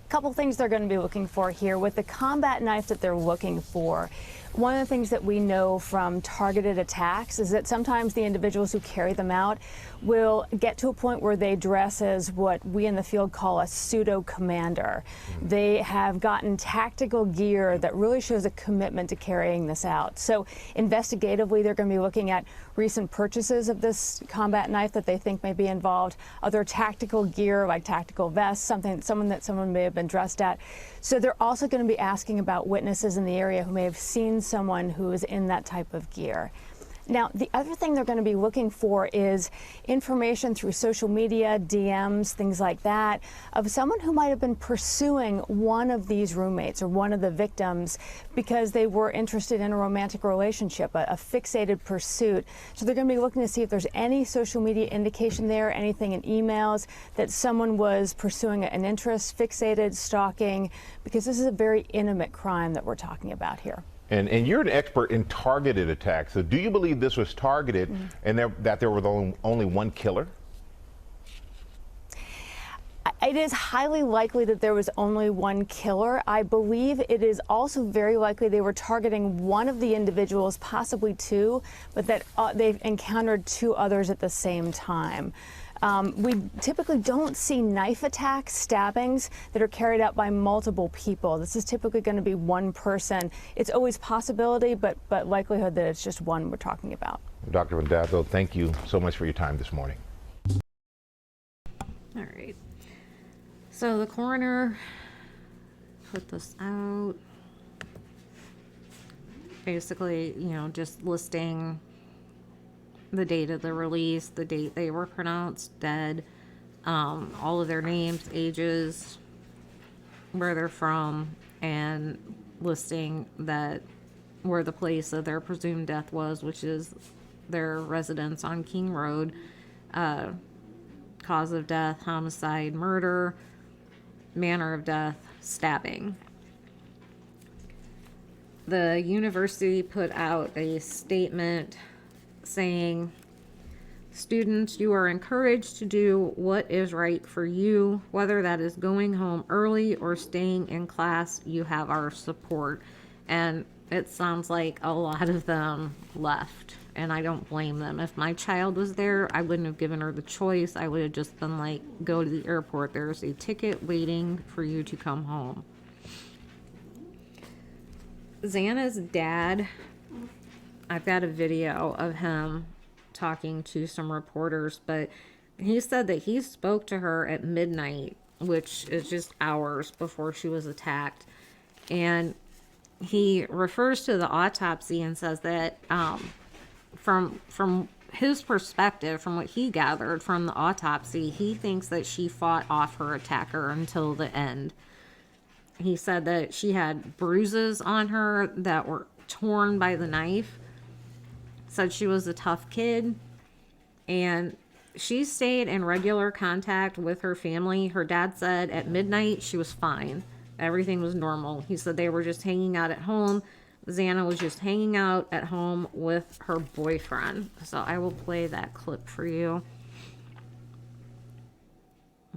S12: Couple things they're going to be looking for here with the combat knife that they're looking for. One of the things that we know from targeted attacks is that sometimes the individuals who carry them out will get to a point where they dress as what we in the field call a pseudo commander. They have gotten tactical gear that really shows a commitment to carrying this out. So investigatively, they're going to be looking at recent purchases of this combat knife that they think may be involved, other tactical gear like tactical vests, someone that someone may have been dressed at. So they're also going to be asking about witnesses in the area who may have seen someone who is in that type of gear. Now, the other thing they're going to be looking for is information through social media, DMs, things like that, of someone who might have been pursuing one of these roommates or one of the victims because they were interested in a romantic relationship, a fixated pursuit. So they're going to be looking to see if there's any social media indication there, anything in emails that someone was pursuing an interest, fixated, stalking, because this is a very intimate crime that we're talking about here.
S6: And you're an expert in targeted attacks. So do you believe this was targeted and that there was only one killer?
S12: It is highly likely that there was only one killer. I believe it is also very likely they were targeting one of the individuals, possibly 2, but that they've encountered 2 others at the same time. We typically don't see knife attacks, stabbings that are carried out by multiple people. This is typically going to be one person. It's always possibility, but likelihood that it's just one we're talking about.
S6: Dr. Rendazzo, thank you so much for your time this morning.
S1: All right. So the coroner put this out. Basically, just listing the date of the release, the date they were pronounced dead, all of their names, ages, where they're from, and listing that where the place of their presumed death was, which is their residence on King Road. Cause of death, homicide, murder, manner of death, stabbing. The university put out a statement saying, students, you are encouraged to do what is right for you, whether that is going home early or staying in class, you have our support. And it sounds like a lot of them left, and I don't blame them. If my child was there, I wouldn't have given her the choice. I would have just been like, go to the airport. There's a ticket waiting for you to come home. Xana's dad, I've got a video of him talking to some reporters, but he said that he spoke to her at midnight, which is just hours before she was attacked. And he refers to the autopsy and says that from his perspective, from what he gathered from the autopsy, he thinks that she fought off her attacker until the end. He said that she had bruises on her that were torn by the knife. Said she was a tough kid, and she stayed in regular contact with her family. Her dad said at midnight she was fine. Everything was normal. He said they were just hanging out at home. Xana was just hanging out at home with her boyfriend. So I will play that clip for you.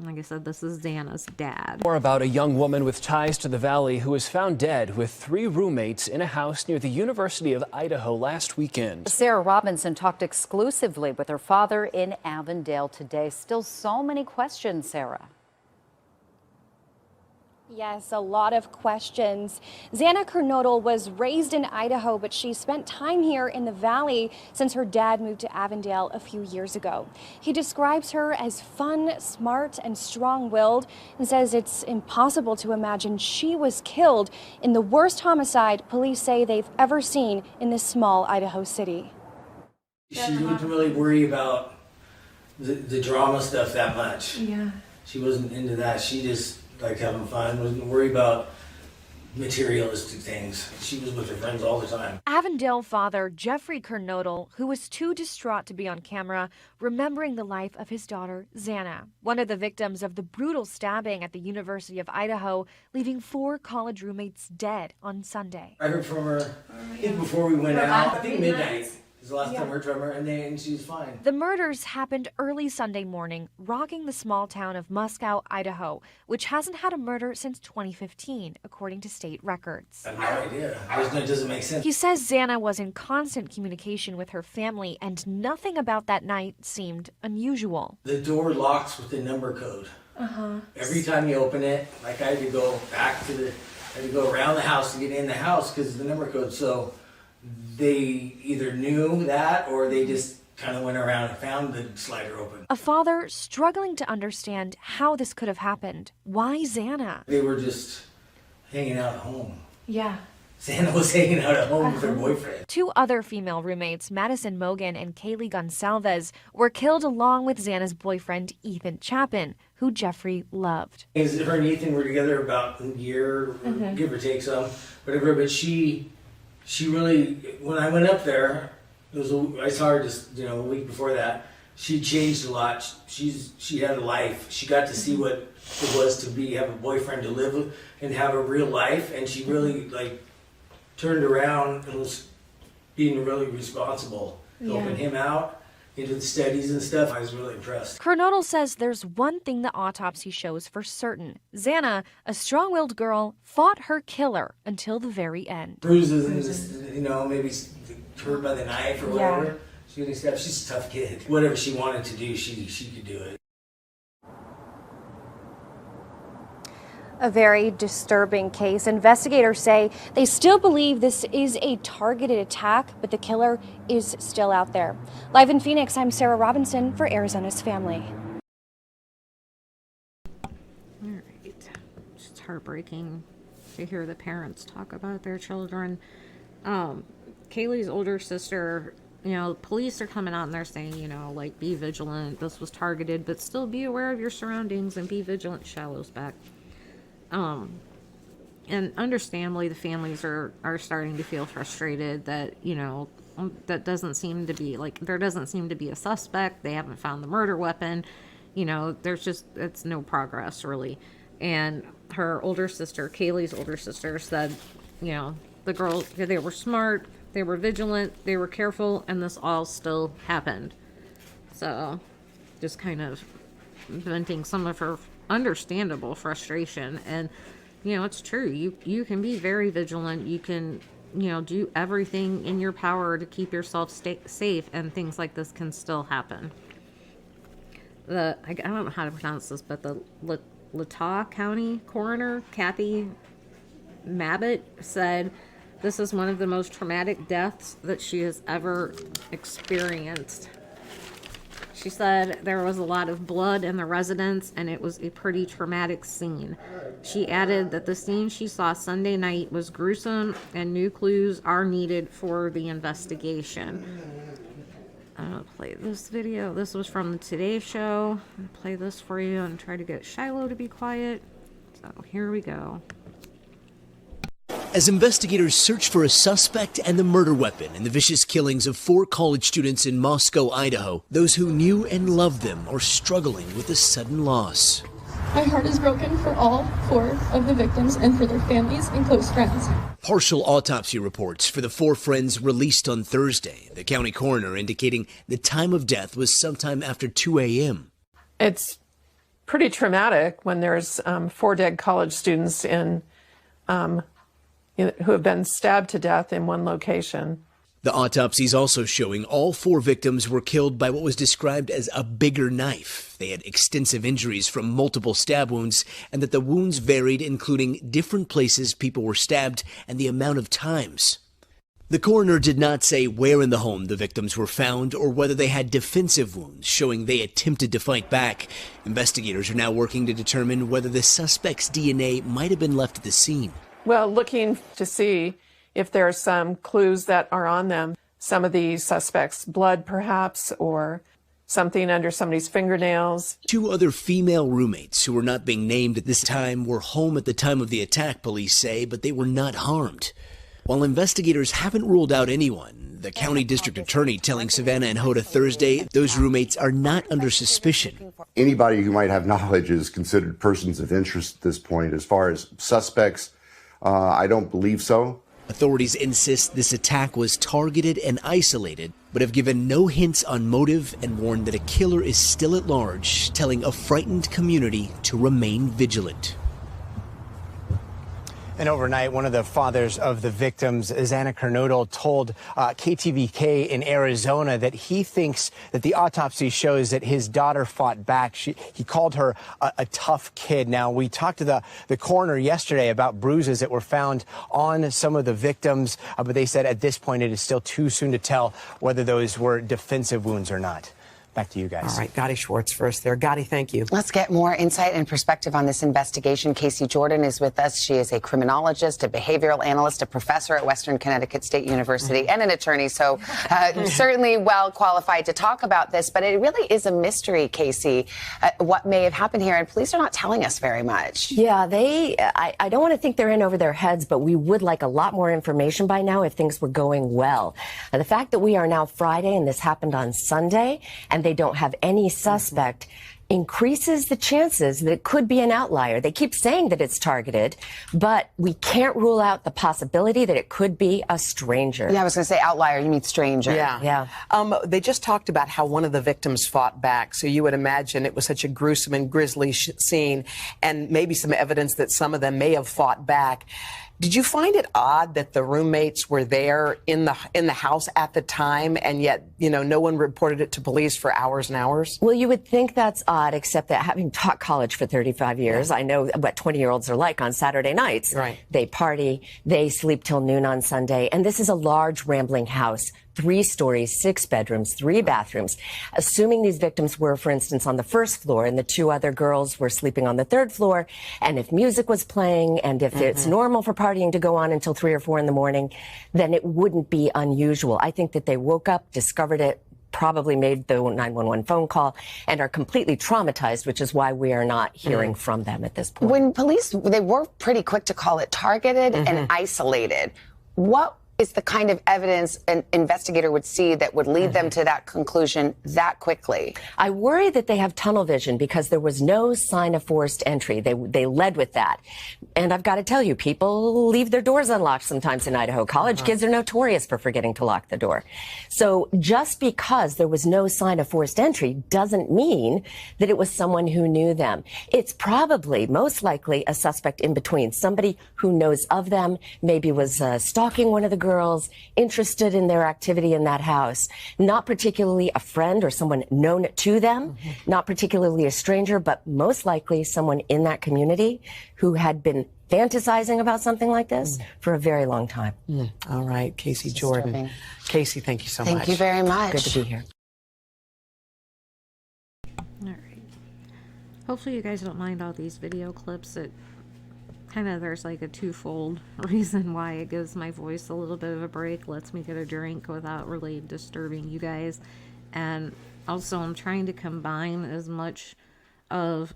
S1: Like I said, this is Xana's dad.
S13: More about a young woman with ties to the valley who was found dead with 3 roommates in a house near the University of Idaho last weekend.
S14: Sarah Robinson talked exclusively with her father in Avondale today. Still so many questions, Sarah.
S15: Yes, a lot of questions. Xana Kernodle was raised in Idaho, but she spent time here in the Valley since her dad moved to Avondale a few years ago. He describes her as fun, smart, and strong-willed, and says it's impossible to imagine she was killed in the worst homicide police say they've ever seen in this small Idaho city.
S16: She wouldn't really worry about the drama stuff that much.
S15: Yeah.
S16: She wasn't into that. She just liked having fun, wasn't worried about materialistic things. She was with her friends all the time.
S15: Avondale father Jeffrey Kernodle, who was too distraught to be on camera, remembering the life of his daughter, Xana, one of the victims of the brutal stabbing at the University of Idaho, leaving 4 college roommates dead on Sunday.
S16: I heard from her I think before we went out. I think midnight is the last time I heard from her, and she was fine.
S15: The murders happened early Sunday morning, rocking the small town of Moscow, Idaho, which hasn't had a murder since 2015, according to state records.
S16: I have no idea. It doesn't make sense.
S15: He says Xana was in constant communication with her family, and nothing about that night seemed unusual.
S16: The door locks with the number code. Every time you open it, like I had to go around the house to get in the house because of the number code. So they either knew that or they just kind of went around and found the slider open.
S15: A father struggling to understand how this could have happened. Why Xana?
S16: They were just hanging out at home.
S15: Yeah.
S16: Xana was hanging out at home with her boyfriend.
S15: 2 other female roommates, Madison Mogan and Kaylee Gonsalves, were killed along with Xana's boyfriend, Ethan Chapin, who Jeffrey loved.
S16: Her and Ethan were together about a year, give or take some, whatever, but she really, when I went up there, I saw her just, a week before that. She changed a lot. She had a life. She got to see what it was to have a boyfriend to live with and have a real life. And she really turned around and was being really responsible, helping him out into the studies and stuff. I was really impressed.
S15: Kernodle says there's one thing the autopsy shows for certain. Xana, a strong-willed girl, fought her killer until the very end.
S16: Bruises and, maybe hurt by the knife or whatever. Shooting stuff. She's a tough kid. Whatever she wanted to do, she could do it.
S15: A very disturbing case. Investigators say they still believe this is a targeted attack, but the killer is still out there. Live in Phoenix, I'm Sarah Robinson for Arizona's Family.
S1: All right. It's heartbreaking to hear the parents talk about their children. Kaylee's older sister, police are coming out and they're saying, be vigilant. This was targeted, but still be aware of your surroundings and be vigilant. Shallow's back. And understandably, the families are starting to feel frustrated that, that doesn't seem to be there doesn't seem to be a suspect. They haven't found the murder weapon. It's no progress really. And her older sister, Kaylee's older sister, said, the girls, they were smart, they were vigilant, they were careful, and this all still happened. So just kind of venting some of her understandable frustration. And it's true, you can be very vigilant, you can do everything in your power to keep yourself safe, and things like this can still happen. I don't know how to pronounce this, but the Latah County Coroner Kathy Mabbitt said this is one of the most traumatic deaths that she has ever experienced. She said there was a lot of blood in the residence and it was a pretty traumatic scene. She added that the scene she saw Sunday night was gruesome and new clues are needed for the investigation. I'm going to play this video. This was from the Today Show. I'm going to play this for you and try to get Shiloh to be quiet. So here we go.
S17: As investigators search for a suspect and the murder weapon in the vicious killings of 4 college students in Moscow, Idaho, those who knew and loved them are struggling with a sudden loss.
S18: My heart is broken for all 4 of the victims and for their families and close friends.
S17: Partial autopsy reports for the 4 friends released on Thursday, the county coroner indicating the time of death was sometime after 2 a.m.
S19: It's pretty traumatic when there's 4 dead college students who have been stabbed to death in one location.
S17: The autopsies also showing all 4 victims were killed by what was described as a bigger knife. They had extensive injuries from multiple stab wounds, and that the wounds varied, including different places people were stabbed and the amount of times. The coroner did not say where in the home the victims were found or whether they had defensive wounds, showing they attempted to fight back. Investigators are now working to determine whether the suspect's DNA might have been left at the scene.
S19: Well, looking to see if there are some clues that are on them. Some of the suspects' blood, perhaps, or something under somebody's fingernails.
S17: 2 other female roommates who were not being named at this time were home at the time of the attack, police say, but they were not harmed. While investigators haven't ruled out anyone, the county district attorney telling Savannah and Hoda Thursday those roommates are not under suspicion.
S11: Anybody who might have knowledge is considered persons of interest at this point. As far as suspects, I don't believe so.
S17: Authorities insist this attack was targeted and isolated, but have given no hints on motive and warned that a killer is still at large, telling a frightened community to remain vigilant.
S20: And overnight, one of the fathers of the victims, Xana Kernodle, told KTVK in Arizona that he thinks that the autopsy shows that his daughter fought back. He called her a tough kid. Now, we talked to the coroner yesterday about bruises that were found on some of the victims, but they said at this point it is still too soon to tell whether those were defensive wounds or not. Back to you guys.
S21: All right, Gotti Schwartz first there. Gotti, thank you.
S22: Let's get more insight and perspective on this investigation. Casey Jordan is with us. She is a criminologist, a behavioral analyst, a professor at Western Connecticut State University, and an attorney. So certainly well qualified to talk about this. But it really is a mystery, Casey, what may have happened here. And police are not telling us very much.
S23: Yeah, I don't want to think they're in over their heads, but we would like a lot more information by now if things were going well. The fact that we are now Friday and this happened on Sunday, and they don't have any suspect, increases the chances that it could be an outlier. They keep saying that it's targeted, but we can't rule out the possibility that it could be a stranger.
S22: Yeah, I was going to say outlier. You mean stranger.
S21: Yeah. They just talked about how one of the victims fought back. So you would imagine it was such a gruesome and grisly scene, and maybe some evidence that some of them may have fought back. Did you find it odd that the roommates were there in the house at the time, and yet, no one reported it to police for hours and hours?
S23: Well, you would think that's odd, except that having taught college for 35 years, I know what 20-year-olds are like on Saturday nights.
S21: Right.
S23: They party, they sleep till noon on Sunday, and this is a large, rambling house. 3 stories, 6 bedrooms, 3 bathrooms. Assuming these victims were, for instance, on the first floor and the 2 other girls were sleeping on the 3rd floor, and if music was playing and if it's normal for partying to go on until 3 or 4 in the morning, then it wouldn't be unusual. I think that they woke up, discovered it, probably made the 911 phone call, and are completely traumatized, which is why we are not hearing from them at this point.
S22: When police, they were pretty quick to call it targeted and isolated. What is the kind of evidence an investigator would see that would lead them to that conclusion that quickly?
S23: I worry that they have tunnel vision because there was no sign of forced entry. They led with that. And I've got to tell you, people leave their doors unlocked sometimes in Idaho. College kids are notorious for forgetting to lock the door. So just because there was no sign of forced entry doesn't mean that it was someone who knew them. It's probably, most likely, a suspect in between. Somebody who knows of them, maybe was stalking one of the girls, interested in their activity in that house, not particularly a friend or someone known to them, not particularly a stranger, but most likely someone in that community who had been fantasizing about something like this for a very long time.
S21: All right, Casey Jordan. Casey, thank you so much.
S22: Thank you very much.
S23: Good to be here.
S1: All right. Hopefully you guys don't mind all these video clips. It kind of, there's like a twofold reason why it gives my voice a little bit of a break, lets me get a drink without really disturbing you guys. And also I'm trying to combine as much of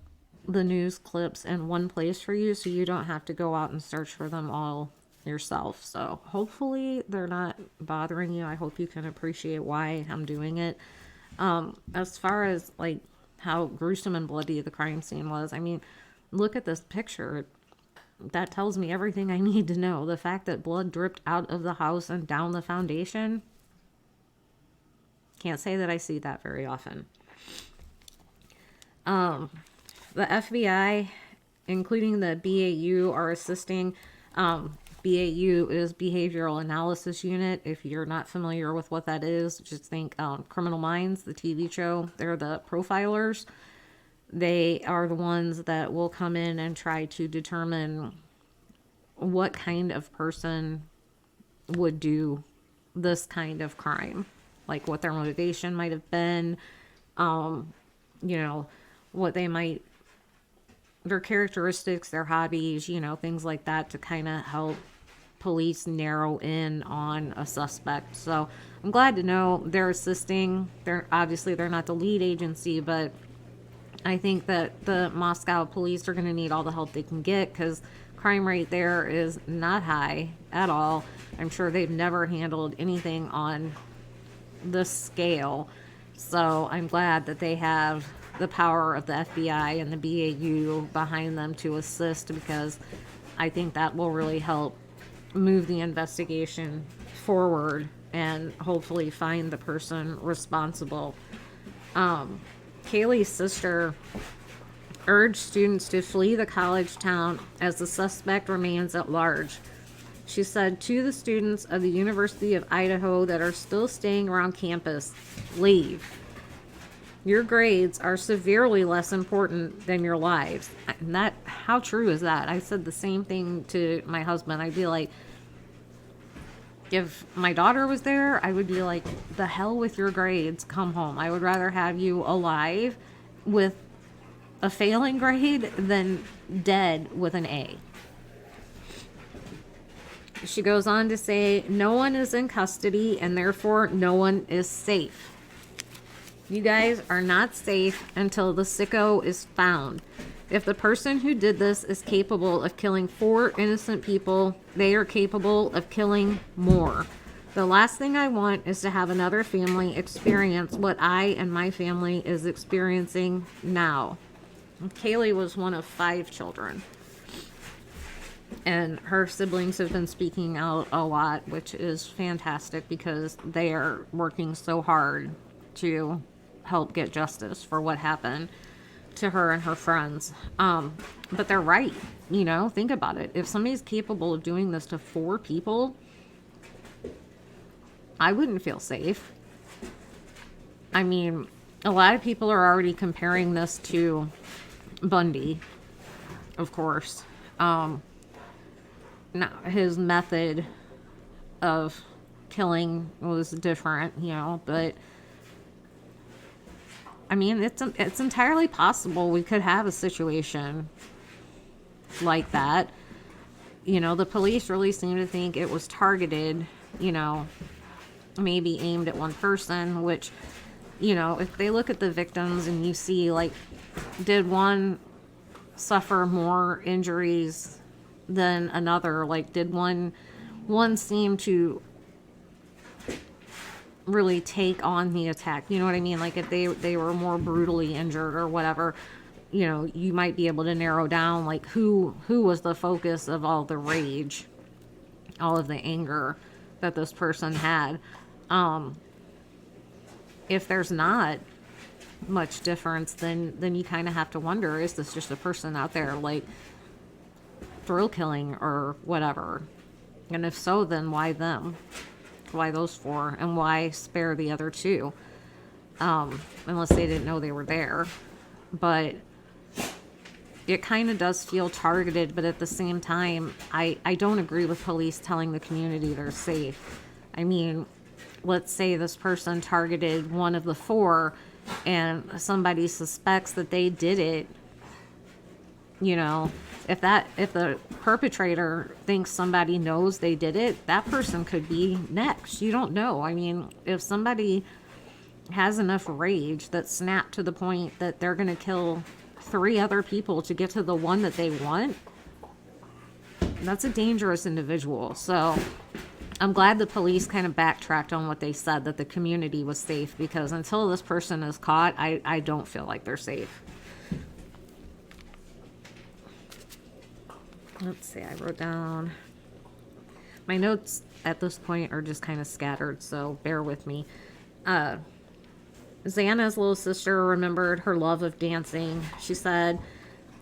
S1: the news clips in one place for you so you don't have to go out and search for them all yourself. So hopefully they're not bothering you. I hope you can appreciate why I'm doing it. As far as like how gruesome and bloody the crime scene was, I mean, look at this picture. That tells me everything I need to know. The fact that blood dripped out of the house and down the foundation, can't say that I see that very often. The FBI, including the BAU, are assisting BAU is Behavioral Analysis Unit. If you're not familiar with what that is, just think Criminal Minds, the TV show. They're the profilers. They are the ones that will come in and try to determine what kind of person would do this kind of crime, like what their motivation might have been, what they might, their characteristics, their hobbies, things like that, to kind of help police narrow in on a suspect. So I'm glad to know they're assisting. They're not the lead agency, but I think that the Moscow police are going to need all the help they can get, because crime rate there is not high at all. I'm sure they've never handled anything on this scale. So I'm glad that they have the power of the FBI and the BAU behind them to assist, because I think that will really help move the investigation forward and hopefully find the person responsible. Kaylee's sister urged students to flee the college town as the suspect remains at large. She said to the students of the University of Idaho that are still staying around campus, leave. Your grades are severely less important than your lives. And how true is that? I said the same thing to my husband. I'd be like, if my daughter was there, I would be like, the hell with your grades, come home. I would rather have you alive with a failing grade than dead with an A. She goes on to say, no one is in custody and therefore no one is safe. You guys are not safe until the sicko is found. If the person who did this is capable of killing 4 innocent people, they are capable of killing more. The last thing I want is to have another family experience what I and my family is experiencing now. Kaylee was one of 5 children. And her siblings have been speaking out a lot, which is fantastic, because they are working so hard to help get justice for what happened to her and her friends. But they're right. Think about it. If somebody's capable of doing this to 4 people, I wouldn't feel safe. I mean, a lot of people are already comparing this to Bundy, of course. Now, his method of killing was different, but I mean, it's entirely possible we could have a situation like that. The police really seem to think it was targeted, maybe aimed at one person, which, if they look at the victims and you see, like, did one suffer more injuries than another? Like, did one seem to really take on the attack? You know what I mean? Like, if they were more brutally injured or whatever, you might be able to narrow down, like, who was the focus of all the rage, all of the anger that this person had. If there's not much difference, then you kind of have to wonder, is this just a person out there, like, thrill killing or whatever? And if so, then why them? Why those 4? And why spare the other 2? Unless they didn't know they were there. But it kind of does feel targeted, but at the same time, I don't agree with police telling the community they're safe. I mean, let's say this person targeted one of the 4 and somebody suspects that they did it. If the perpetrator thinks somebody knows they did it, that person could be next. You don't know. I mean, if somebody has enough rage that snapped to the point that they're going to kill 3 other people to get to the one that they want, that's a dangerous individual. So I'm glad the police kind of backtracked on what they said, that the community was safe, because until this person is caught, I don't feel like they're safe. Let's see, I wrote down, my notes at this point are just kind of scattered, so bear with me. Xana's little sister remembered her love of dancing. She said,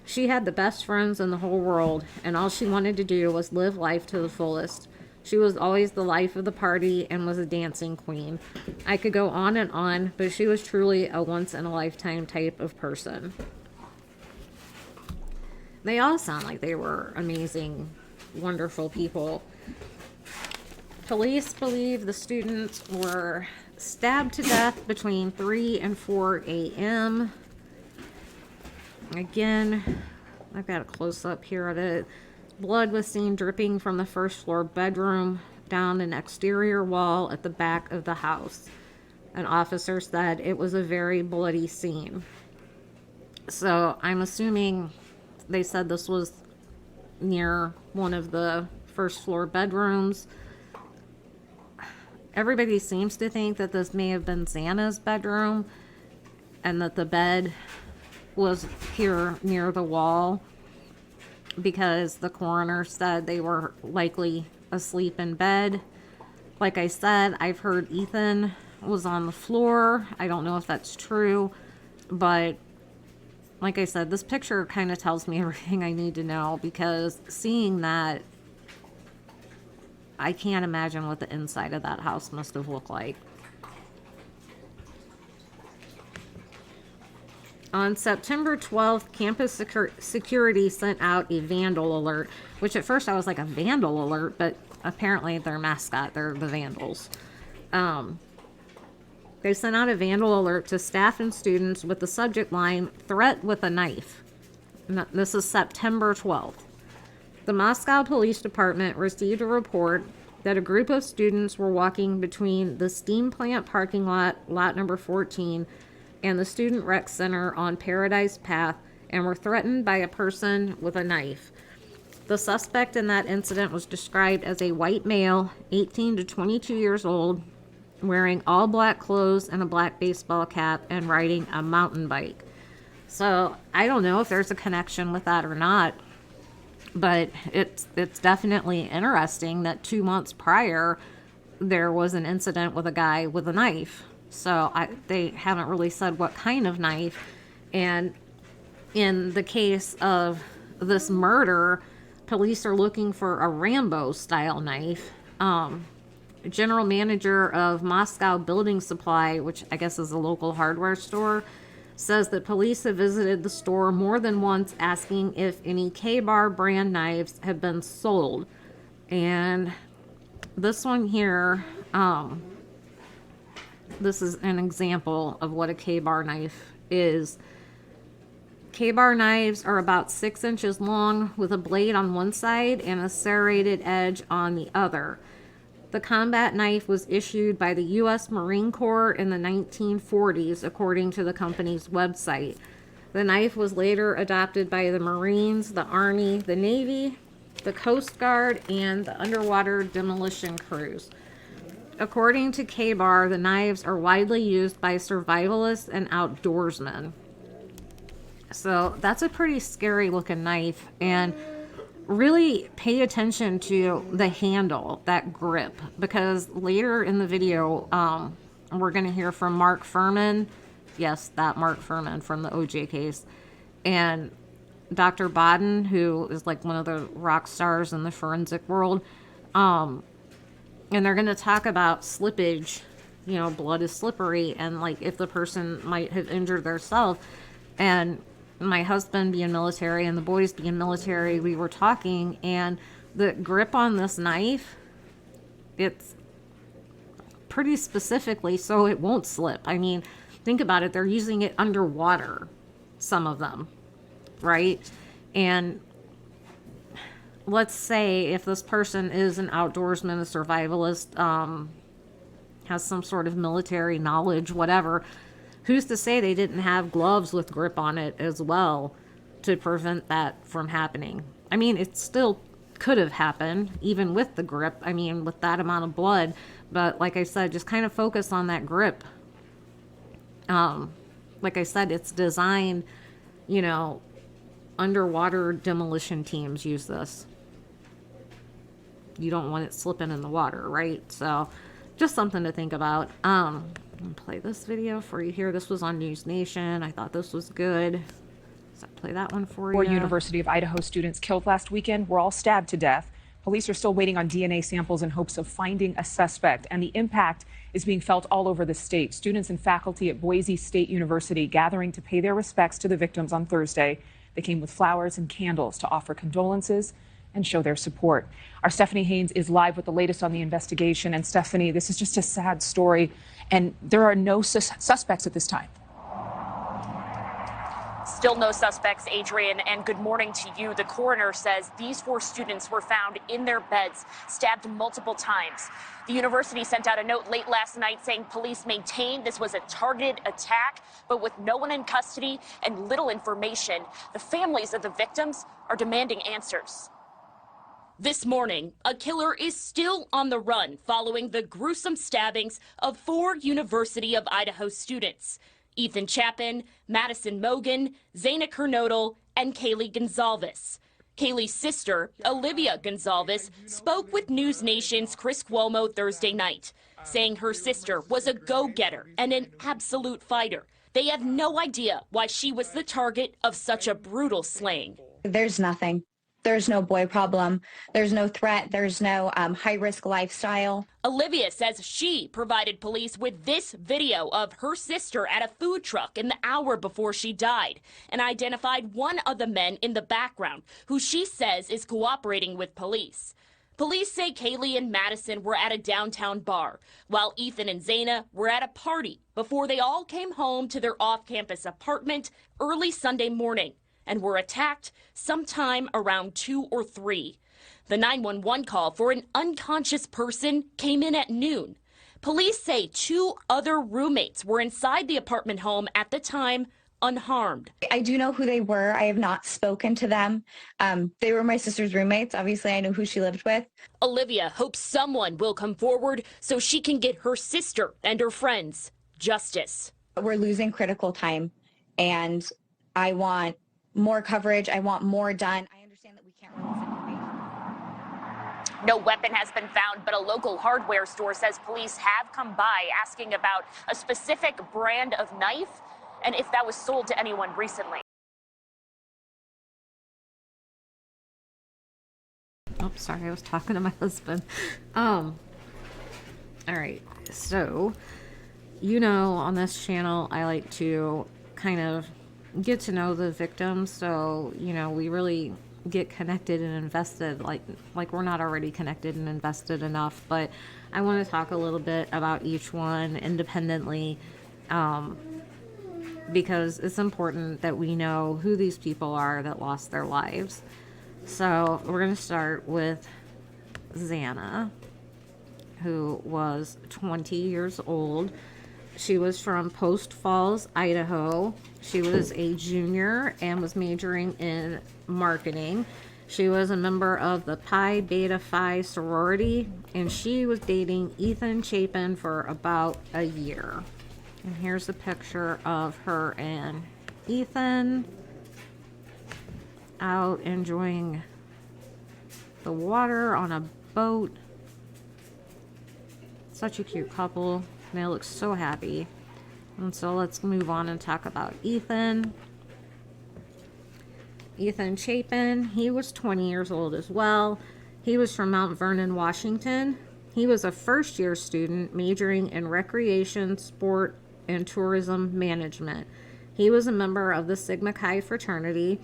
S1: She had the best friends in the whole world, and all she wanted to do was live life to the fullest. She was always the life of the party and was a dancing queen. I could go on, but she was truly a once-in-a-lifetime type of person. They all sound like they were amazing, wonderful people. Police believe the students were stabbed to death between 3 and 4 a.m. Again, I've got a close-up here of it. Blood was seen dripping from the first floor bedroom down an exterior wall at the back of the house. An officer said it was a very bloody scene. So I'm assuming they said this was near one of the first floor bedrooms. Everybody seems to think that this may have been Xana's bedroom and that the bed was here near the wall, because the coroner said they were likely asleep in bed. Like I said, I've heard Ethan was on the floor. I don't know if that's true, but like I said, this picture kind of tells me everything I need to know, because seeing that, I can't imagine what the inside of that house must have looked like. On September 12th, campus security sent out a vandal alert, which at first I was like, a vandal alert, but apparently their mascot, they're the Vandals. They sent out a vandal alert to staff and students with the subject line, "Threat with a knife." And this is September 12th. The Moscow Police Department received a report that a group of students were walking between the steam plant parking lot, lot number 14, and the Student Rec Center on Paradise Path, and were threatened by a person with a knife. The suspect in that incident was described as a white male, 18 to 22 years old, wearing all black clothes and a black baseball cap, and riding a mountain bike. So I don't know if there's a connection with that or not, but it's definitely interesting that 2 months prior there was an incident with a guy with a knife. So they haven't really said what kind of knife. And in the case of this murder, police are looking for a Rambo style knife. General manager of Moscow Building Supply, which I guess is a local hardware store, says that police have visited the store more than once asking if any K-Bar brand knives have been sold. And this one here, this is an example of what a K-Bar knife is. K-Bar knives are about 6 inches long with a blade on one side and a serrated edge on the other. The combat knife was issued by the U.S. Marine Corps in the 1940s, according to the company's website. The knife was later adopted by the Marines, the Army, the Navy, the Coast Guard, and the underwater demolition crews. According to K-Bar, the knives are widely used by survivalists and outdoorsmen. So that's a pretty scary looking knife, and really pay attention to the handle, that grip, because later in the video, we're going to hear from Mark Furman. Yes, that Mark Furman from the OJ case. And Dr. Bodden, who is like one of the rock stars in the forensic world. And they're going to talk about slippage. You know, blood is slippery, and like if the person might have injured themselves. And my husband being military and the boys being military, we were talking, and the grip on this knife, it's pretty specifically so it won't slip. I mean, think about it. They're using it underwater, some of them, right? And let's say if this person is an outdoorsman, a survivalist, has some sort of military knowledge, whatever, who's to say they didn't have gloves with grip on it as well to prevent that from happening? I mean, it still could have happened, even with the grip, I mean, with that amount of blood. But like I said, just kind of focus on that grip. Like I said, it's designed, you know, underwater demolition teams use this. You don't want it slipping in the water, right? So just something to think about. I'm gonna play this video for you here. This was on News Nation. I thought this was good. So play that one for
S2: Four
S1: you.
S2: University of Idaho students killed last weekend were all stabbed to death. Police are still waiting on DNA samples in hopes of finding a suspect, and the impact is being felt all over the state. Students and faculty at Boise State University gathering to pay their respects to the victims on Thursday. They came with flowers and candles to offer condolences and show their support. Our Stephanie Haynes is live with the latest on the investigation. And Stephanie, this is just a sad story, and there are no suspects at this time.
S3: Still no suspects, Adrian, and good morning to you. The coroner says these 4 students were found in their beds, stabbed multiple times. The university sent out a note late last night saying police maintained this was a targeted attack, but with no one in custody and little information, the families of the victims are demanding answers.
S4: This morning, a killer is still on the run following the gruesome stabbings of 4 University of Idaho students. Ethan Chapin, Madison Mogan, Zana Kernodle, and Kaylee Gonzalez. Kaylee's sister, Olivia Gonzalez, spoke with News Nation's Chris Cuomo Thursday night, saying her sister was a go-getter and an absolute fighter. They have no idea why she was the target of such a brutal slaying.
S24: There's nothing. There's no boy problem. There's no threat. There's no high-risk lifestyle.
S4: Olivia says she provided police with this video of her sister at a food truck in the hour before she died and identified one of the men in the background who she says is cooperating with police. Police say Kaylee and Madison were at a downtown bar, while Ethan and Zana were at a party before they all came home to their off-campus apartment early Sunday morning and were attacked sometime around 2 or 3. The 911 call for an unconscious person came in at noon. Police say 2 other roommates were inside the apartment home at the time, unharmed.
S24: I do know who they were. I have not spoken to them. They were my sister's roommates. Obviously, I know who she lived with.
S4: Olivia hopes someone will come forward so she can get her sister and her friends justice.
S24: We're losing critical time, and I want more coverage. I want more done. I understand that we can't release information.
S3: No weapon has been found, but a local hardware store says police have come by asking about a specific brand of knife and if that was sold to anyone recently.
S1: Oh, sorry, I was talking to my husband. All right, so, on this channel, I like to kind of get to know the victims, so we really get connected and invested, like we're not already connected and invested enough. But I want to talk a little bit about each one independently, because it's important that we know who these people are that lost their lives. So we're going to start with Zana, who was 20 years old. She was from Post Falls, Idaho. She was a junior and was majoring in marketing. She was a member of the Pi Beta Phi sorority, and she was dating Ethan Chapin for about a year. And here's a picture of her and Ethan out enjoying the water on a boat. Such a cute couple. They look so happy. And so let's move on and talk about Ethan. Ethan Chapin, he was 20 years old as well. He was from Mount Vernon, Washington. He was a first-year student majoring in recreation, sport, and tourism management. He was a member of the Sigma Chi fraternity.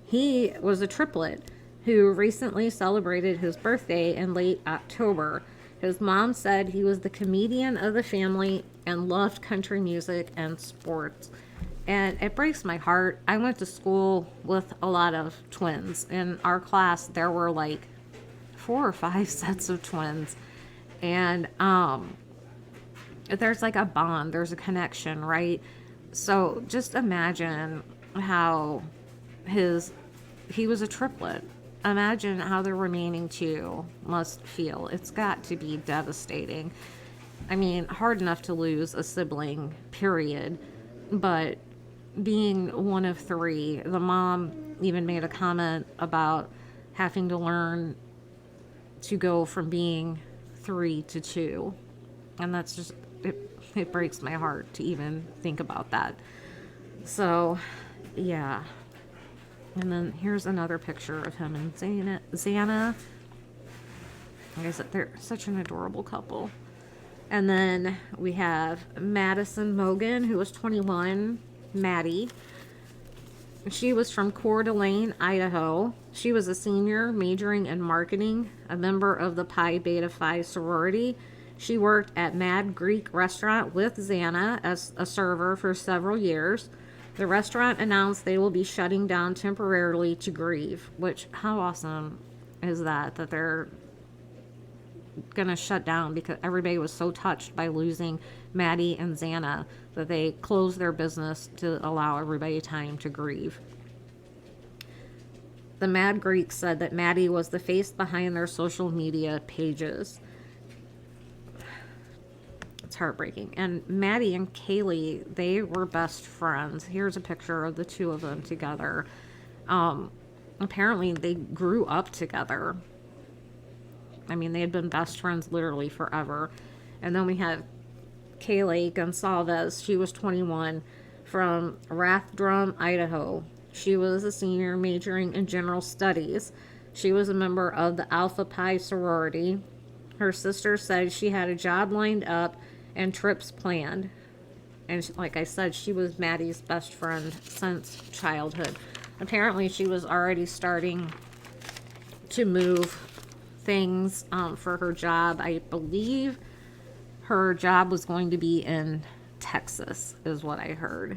S1: He was a triplet who recently celebrated his birthday in late October. His mom said he was the comedian of the family and loved country music and sports. And it breaks my heart. I went to school with a lot of twins. In our class, there were like 4 or 5 sets of twins. And there's like a bond, there's a connection, right? So just imagine how he was a triplet. Imagine how the remaining 2 must feel. It's got to be devastating. I mean, hard enough to lose a sibling, period. But being one of 3, the mom even made a comment about having to learn to go from being 3 to 2. And that's just, it breaks my heart to even think about that. So, yeah. And then here's another picture of him and Xana. Like I said, they're such an adorable couple. And then we have Madison Mogan, who was 21, Maddie. She was from Coeur d'Alene, Idaho. She was a senior majoring in marketing, a member of the Pi Beta Phi sorority. She worked at Mad Greek Restaurant with Xana as a server for several years. The restaurant announced they will be shutting down temporarily to grieve, which, how awesome is that they're gonna shut down because everybody was so touched by losing Maddie and Xana that they closed their business to allow everybody time to grieve. The Mad Greek said that Maddie was the face behind their social media pages. It's heartbreaking. And Maddie and Kaylee, they were best friends. Here's a picture of the two of them together. Apparently they grew up together. I mean, they had been best friends literally forever. And then we have Kaylee Gonsalves. She was 21, from Rathdrum, Idaho. She was a senior majoring in general studies. She was a member of the Alpha Pi sorority. Her sister said she had a job lined up and trips planned. And like I said, she was Maddie's best friend since childhood. Apparently she was already starting to move things for her job. I believe her job was going to be in Texas, is what I heard.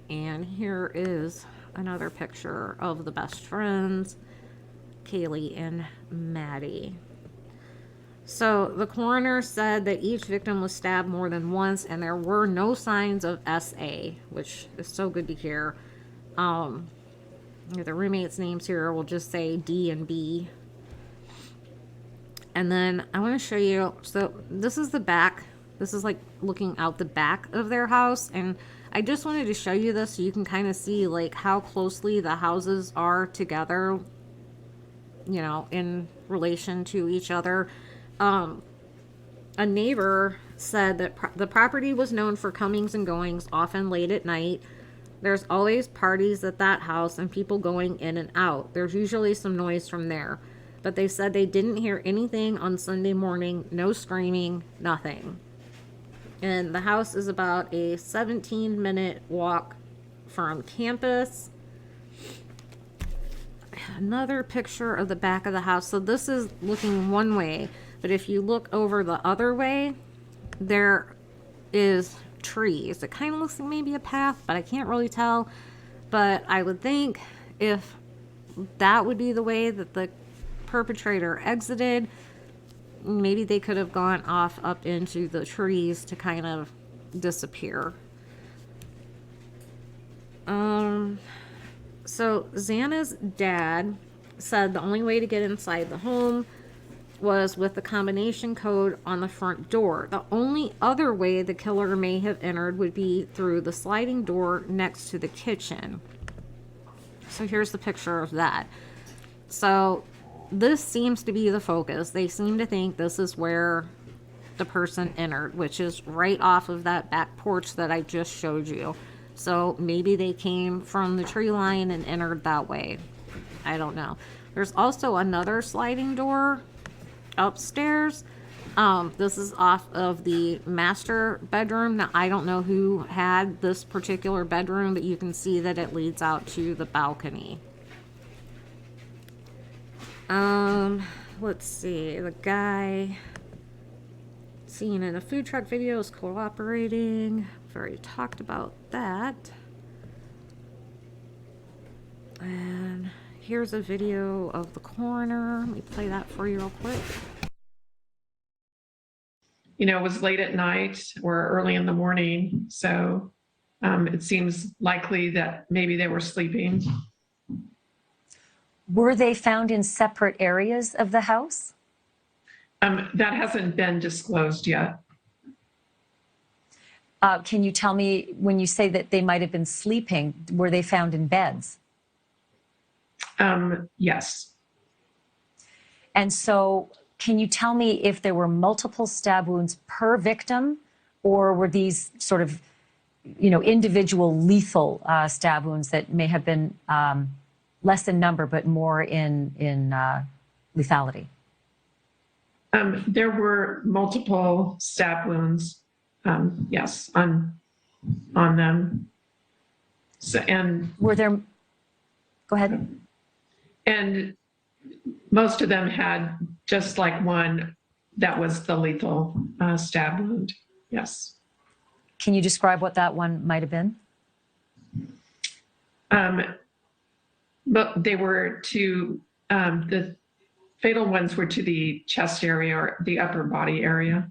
S1: And here is another picture of the best friends, Kaylee and Maddie. So the coroner said that each victim was stabbed more than once and there were no signs of SA, which is so good to hear. The roommates' names here will just say D and B. And then I want to show you, so this is the back. This is like looking out the back of their house. And I just wanted to show you this so you can kind of see like how closely the houses are together, you know, in relation to each other. A neighbor said that the property was known for comings and goings, often late at night. There's always parties at that house and people going in and out. There's usually some noise from there. But they said they didn't hear anything on Sunday morning, no screaming, nothing. And the house is about a 17-minute walk from campus. Another picture of the back of the house. So this is looking one way, but if you look over the other way, there is trees. It kind of looks like maybe a path, but I can't really tell. But I would think if that would be the way that the perpetrator exited, maybe they could have gone off up into the trees to kind of disappear. So Xana's dad said the only way to get inside the home was with the combination code on the front door. The only other way the killer may have entered would be through the sliding door next to the kitchen. So here's the picture of that. So this seems to be the focus. They seem to think this is where the person entered, which is right off of that back porch that I just showed you. So maybe they came from the tree line and entered that way. I don't know. There's also another sliding door upstairs. This is off of the master bedroom. Now, I don't know who had this particular bedroom, but you can see that it leads out to the balcony. Let's see. The guy seen in a food truck video is cooperating. We've already talked about that. And here's a video of the coroner. Let me play that for you real quick.
S19: You know, it was late at night or early in the morning, so it seems likely that maybe they were sleeping.
S5: Were they found in separate areas of the house?
S19: That hasn't been disclosed yet.
S5: Can you tell me, when you say that they might have been sleeping, were they found in beds?
S19: Yes.
S5: And so can you tell me if there were multiple stab wounds per victim, or were these sort of, you know, individual lethal stab wounds that may have been less in number, but more in lethality?
S19: There were multiple stab wounds, yes, on them. So, and
S5: were there? Go ahead.
S19: And most of them had just like one that was the lethal stab wound. Yes.
S5: Can you describe what that one might have been?
S19: But they were to the fatal ones were to the chest area or the upper body area.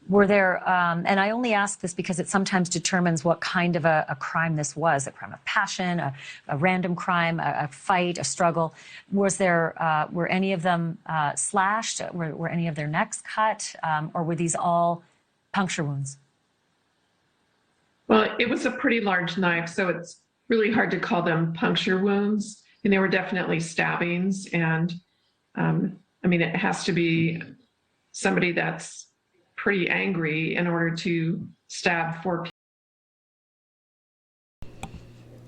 S5: Were there, and I only ask this because it sometimes determines what kind of a crime this was, a crime of passion, a random crime, a fight, a struggle. Was there, were any of them slashed? Were any of their necks cut? Or were these all puncture wounds?
S19: Well, it was a pretty large knife, so it's really hard to call them puncture wounds. And they were definitely stabbings. And I mean, it has to be somebody that's pretty angry in order to stab 4 people.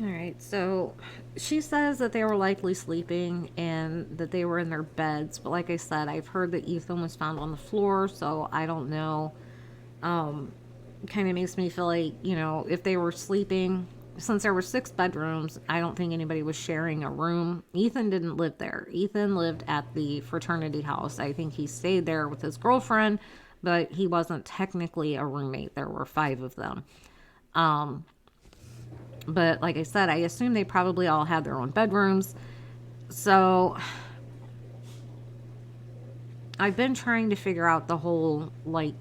S1: All right, so she says that they were likely sleeping and that they were in their beds. But like I said, I've heard that Ethan was found on the floor, so I don't know. Kind of makes me feel like, you know, if they were sleeping, since there were 6 bedrooms, I don't think anybody was sharing a room. Ethan didn't live there. Ethan lived at the fraternity house. I think he stayed there with his girlfriend, but he wasn't technically a roommate. There were 5 of them. But like I said, I assume they probably all had their own bedrooms. So I've been trying to figure out the whole, like,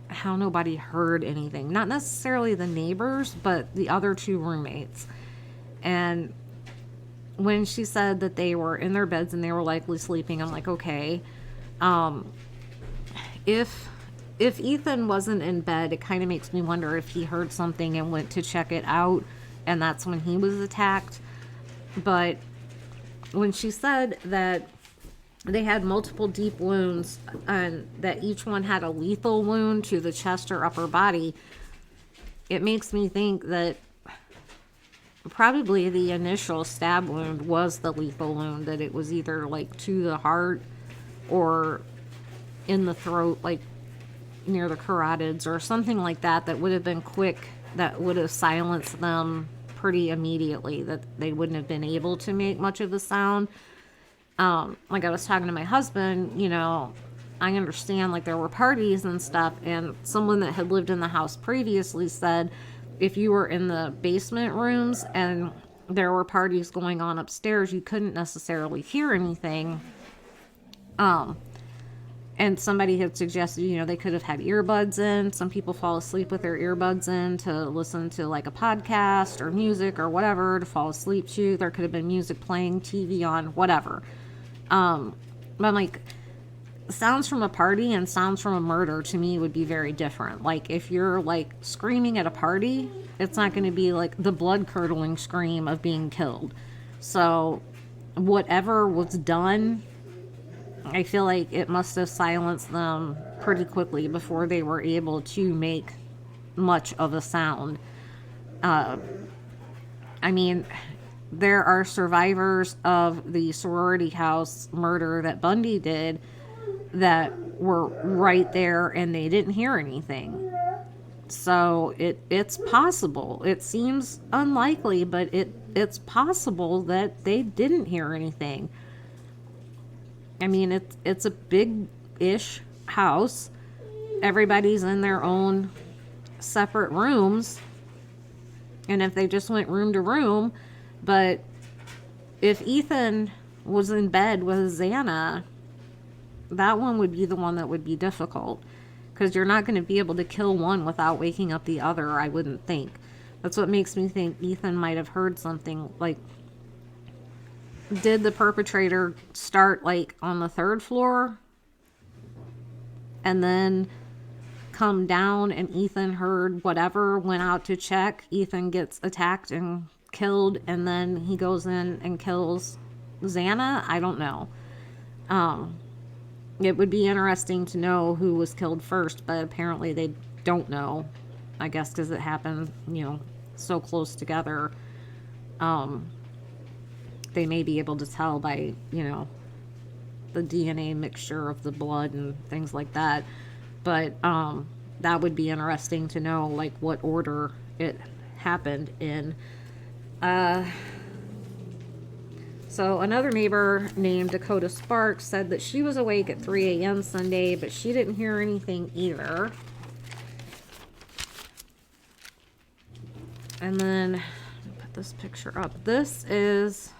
S1: how nobody heard anything. Not necessarily the neighbors, but the other 2 roommates. And when she said that they were in their beds and they were likely sleeping, I'm like, okay. If Ethan wasn't in bed, it kind of makes me wonder if he heard something and went to check it out, and that's when he was attacked. But when she said that they had multiple deep wounds and that each one had a lethal wound to the chest or upper body, it makes me think that probably the initial stab wound was the lethal wound, that it was either like to the heart or in the throat, like near the carotids or something like that, that would have been quick, that would have silenced them pretty immediately, that they wouldn't have been able to make much of a sound. Like I was talking to my husband, you know, I understand like there were parties and stuff, and someone that had lived in the house previously said if you were in the basement rooms and there were parties going on upstairs, you couldn't necessarily hear anything. And somebody had suggested, you know, they could have had earbuds in. Some people fall asleep with their earbuds in to listen to like a podcast or music or whatever to fall asleep to. There could have been music playing, TV on, whatever. But I'm like, sounds from a party and sounds from a murder to me would be very different. Like if you're like screaming at a party, it's not going to be like the blood curdling scream of being killed. So whatever was done, I feel like it must have silenced them pretty quickly before they were able to make much of a sound. I mean, there are survivors of the sorority house murder that Bundy did that were right there and they didn't hear anything. So it's possible. It seems unlikely, but it's possible that they didn't hear anything. I mean, it's a big-ish house. Everybody's in their own separate rooms. And if they just went room to room, but if Ethan was in bed with Xana, that one would be the one that would be difficult. Because you're not going to be able to kill one without waking up the other, I wouldn't think. That's what makes me think Ethan might have heard something. Like, did the perpetrator start like on the 3rd floor and then come down and Ethan heard whatever, went out to check, Ethan gets attacked and killed, and then he goes in and kills Xana? I don't know. It would be interesting to know who was killed first, but apparently they don't know, I guess because it happened, you know, so close together. they may be able to tell by, you know, the DNA mixture of the blood and things like that. But that would be interesting to know, like, what order it happened in. So another neighbor named Dakota Sparks said that she was awake at 3 a.m. Sunday, but she didn't hear anything either. And then put this picture up. This is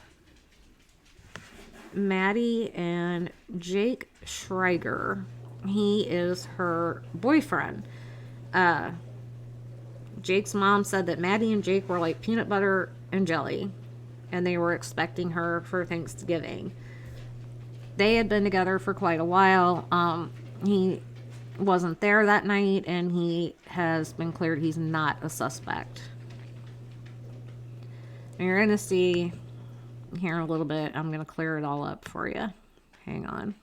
S1: Maddie and Jake Schreiger. He is her boyfriend. Jake's mom said that Maddie and Jake were like peanut butter and jelly, and they were expecting her for Thanksgiving. They had been together for quite a while. He wasn't there that night, and he has been cleared. He's not a suspect. And you're going to see here in a little bit, I'm going to clear it all up for you. Hang on.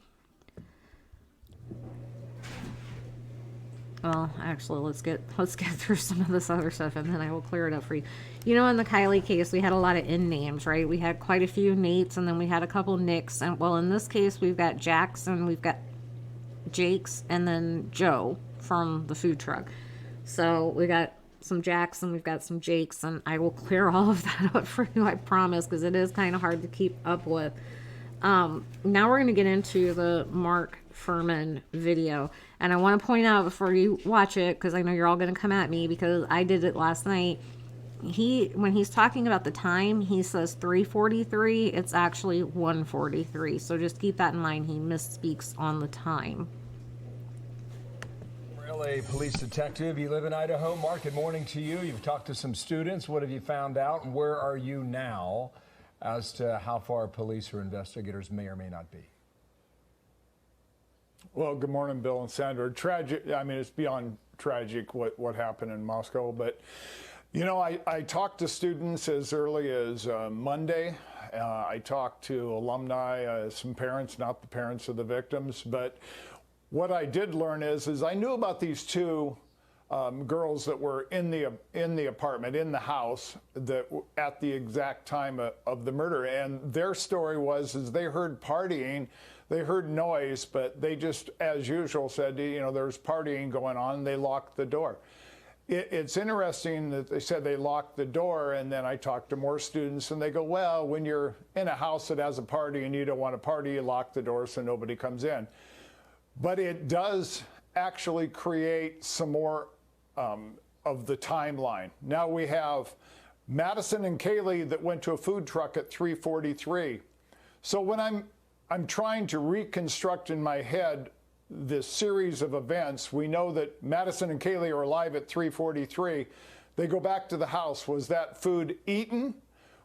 S1: Well, actually, let's get through some of this other stuff, and then I will clear it up for you. You know, in the Kylie case, we had a lot of N names, right? We had quite a few Nates, and then we had a couple Nicks. And, well, in this case, we've got Jackson, we've got Jakes, and then Joe from the food truck. So we got some Jackson, we've got some Jakes, and I will clear all of that up for you, I promise, because it is kind of hard to keep up with. Now we're going to get into the Mark Furman video, and I want to point out before you watch it, because I know you're all going to come at me because I did it last night. When he's talking about the time, he says 3:43. It's actually 1:43. So just keep that in mind. He misspeaks on the time.
S7: A police detective. You live in Idaho. Mark, good morning to you. You've talked to some students. What have you found out, and where are you now as to how far police or investigators may or may not be?
S8: Well, good morning, Bill and Sandra. Tragic. I mean, it's beyond tragic what happened in Moscow. But, you know, I talked to students as early as Monday. I talked to alumni, some parents, not the parents of the victims. But what I did learn is I knew about these two girls that were in the apartment, in the house, that at the exact time of the murder. And their story was they heard partying. They heard noise, but they just, as usual, said, you know, there's partying going on, and they locked the door. It's interesting that they said they locked the door, and then I talked to more students, and they go, well, when you're in a house that has a party and you don't want to party, you lock the door so nobody comes in. But it does actually create some more of the timeline. Now we have Madison and Kaylee that went to a food truck at 3:43. So when I'm trying to reconstruct in my head this series of events, we know that Madison and Kaylee are alive at 3:43. They go back to the house. Was that food eaten?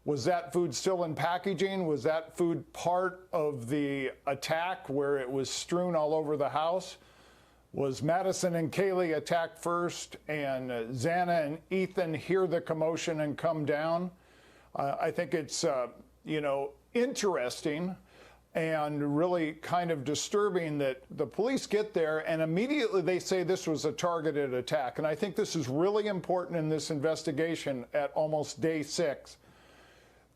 S8: Was that food still in packaging? Was that food part of the attack where it was strewn all over the house? Was Madison and Kaylee attacked first, and Xana and Ethan hear the commotion and come down? I think it's, you know, interesting and really kind of disturbing that the police get there and immediately they say this was a targeted attack. And I think this is really important in this investigation at almost day 6.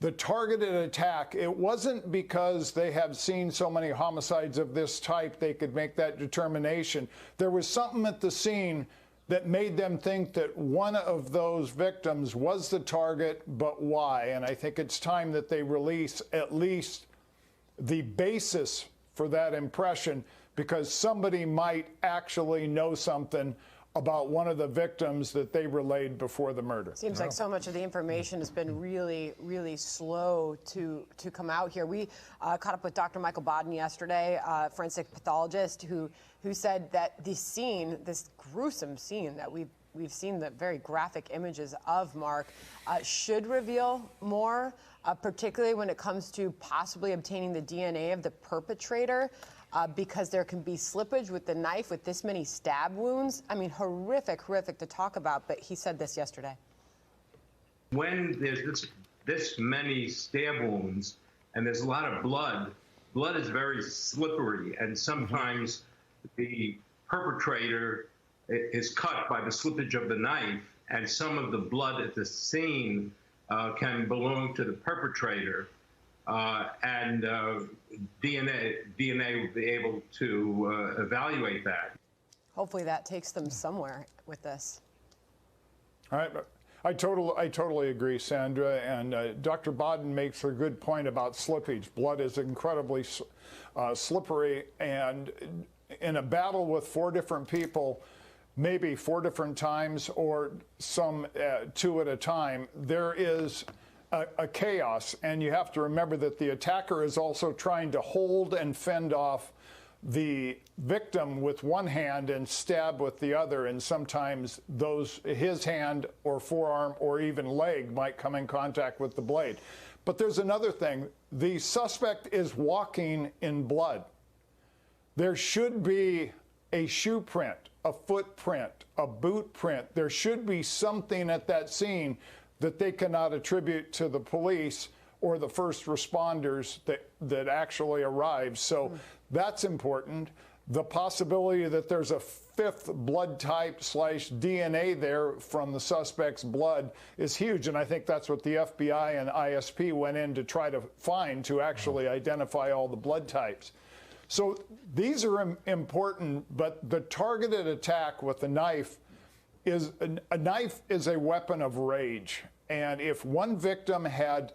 S8: The targeted attack, it wasn't because they have seen so many homicides of this type they could make that determination. There was something at the scene that made them think that one of those victims was the target, but why? And I think it's time that they release at least the basis for that impression, because somebody might actually know something about one of the victims that they relayed before the murder.
S9: Seems like so much of the information has been really, really slow to come out here. We caught up with Dr. Michael Bodden yesterday, forensic pathologist, who said that the scene, this gruesome scene that we've seen, the very graphic images of, Mark, should reveal more, particularly when it comes to possibly obtaining the DNA of the perpetrator. Because there can be slippage with the knife with this many stab wounds. I mean, horrific to talk about, but he said this yesterday.
S10: When there's this many stab wounds and there's a lot of blood is very slippery, and sometimes the perpetrator is cut by the slippage of the knife, and some of the blood at the scene can belong to the perpetrator. and DNA will be able to evaluate that.
S9: Hopefully that takes them somewhere with this.
S8: All right. I totally agree, Sandra. And Dr. Bodden makes a good point about slippage. Blood is incredibly slippery. And in a battle with 4 different people, maybe 4 different times or some 2 at a time, there is a chaos. And you have to remember that the attacker is also trying to hold and fend off the victim with one hand and stab with the other, and sometimes his hand or forearm or even leg might come in contact with the blade. But there's another thing. The suspect is walking in blood. There should be a shoe print, a footprint, a boot print. There should be something at that scene that they cannot attribute to the police or the first responders that actually arrived. So that's important. The possibility that there's a 5th blood type / DNA there from the suspect's blood is huge. And I think that's what the FBI and ISP went in to try to find, to actually identify all the blood types. So these are important, but the targeted attack with a knife is a weapon of rage. And if one victim had,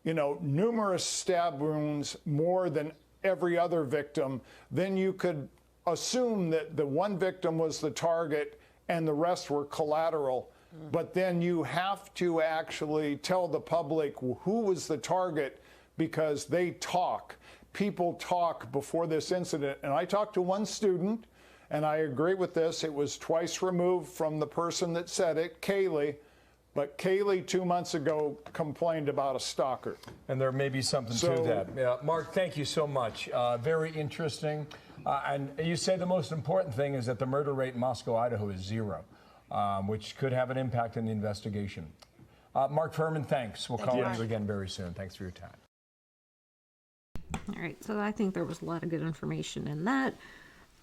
S8: numerous stab wounds, more than every other victim, then you could assume that the one victim was the target and the rest were collateral. But then you have to actually tell the public who was the target, because they talk. People talk before this incident. And I talked to one student, and I agree with this. It was twice removed from the person that said it, Kaylee. But Kaylee 2 months ago complained about a stalker.
S7: And there may be something to that. Yeah, Mark, thank you so much. Very interesting. And you say the most important thing is that the murder rate in Moscow, Idaho is 0, which could have an impact in the investigation. Mark Furman, thanks. We'll call you again very soon. Thanks for your time.
S1: All right, so I think there was a lot of good information in that.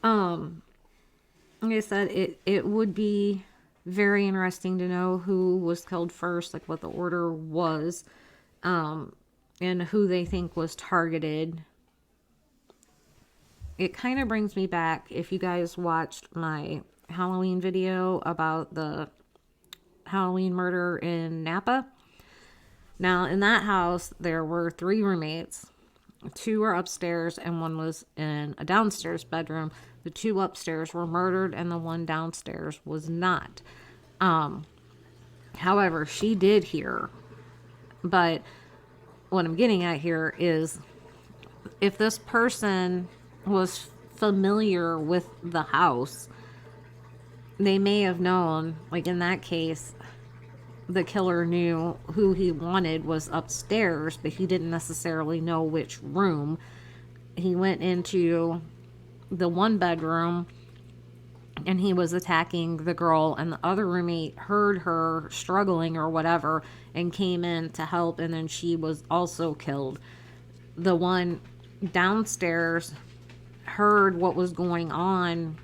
S1: Like I said, it would be very interesting to know who was killed first, like what the order was, and who they think was targeted. It kind of brings me back, if you guys watched my Halloween video about the Halloween murder in Napa. Now, in that house, there were 3 roommates. 2 were upstairs and 1 was in a downstairs bedroom. The 2 upstairs were murdered and the 1 downstairs was not. However, she did hear. But what I'm getting at here is, if this person was familiar with the house, they may have known, like in that case, the killer knew who he wanted was upstairs, but he didn't necessarily know which room. He went into the 1 bedroom and he was attacking the girl, and the other roommate heard her struggling or whatever and came in to help, and then she was also killed. The one downstairs heard what was going on.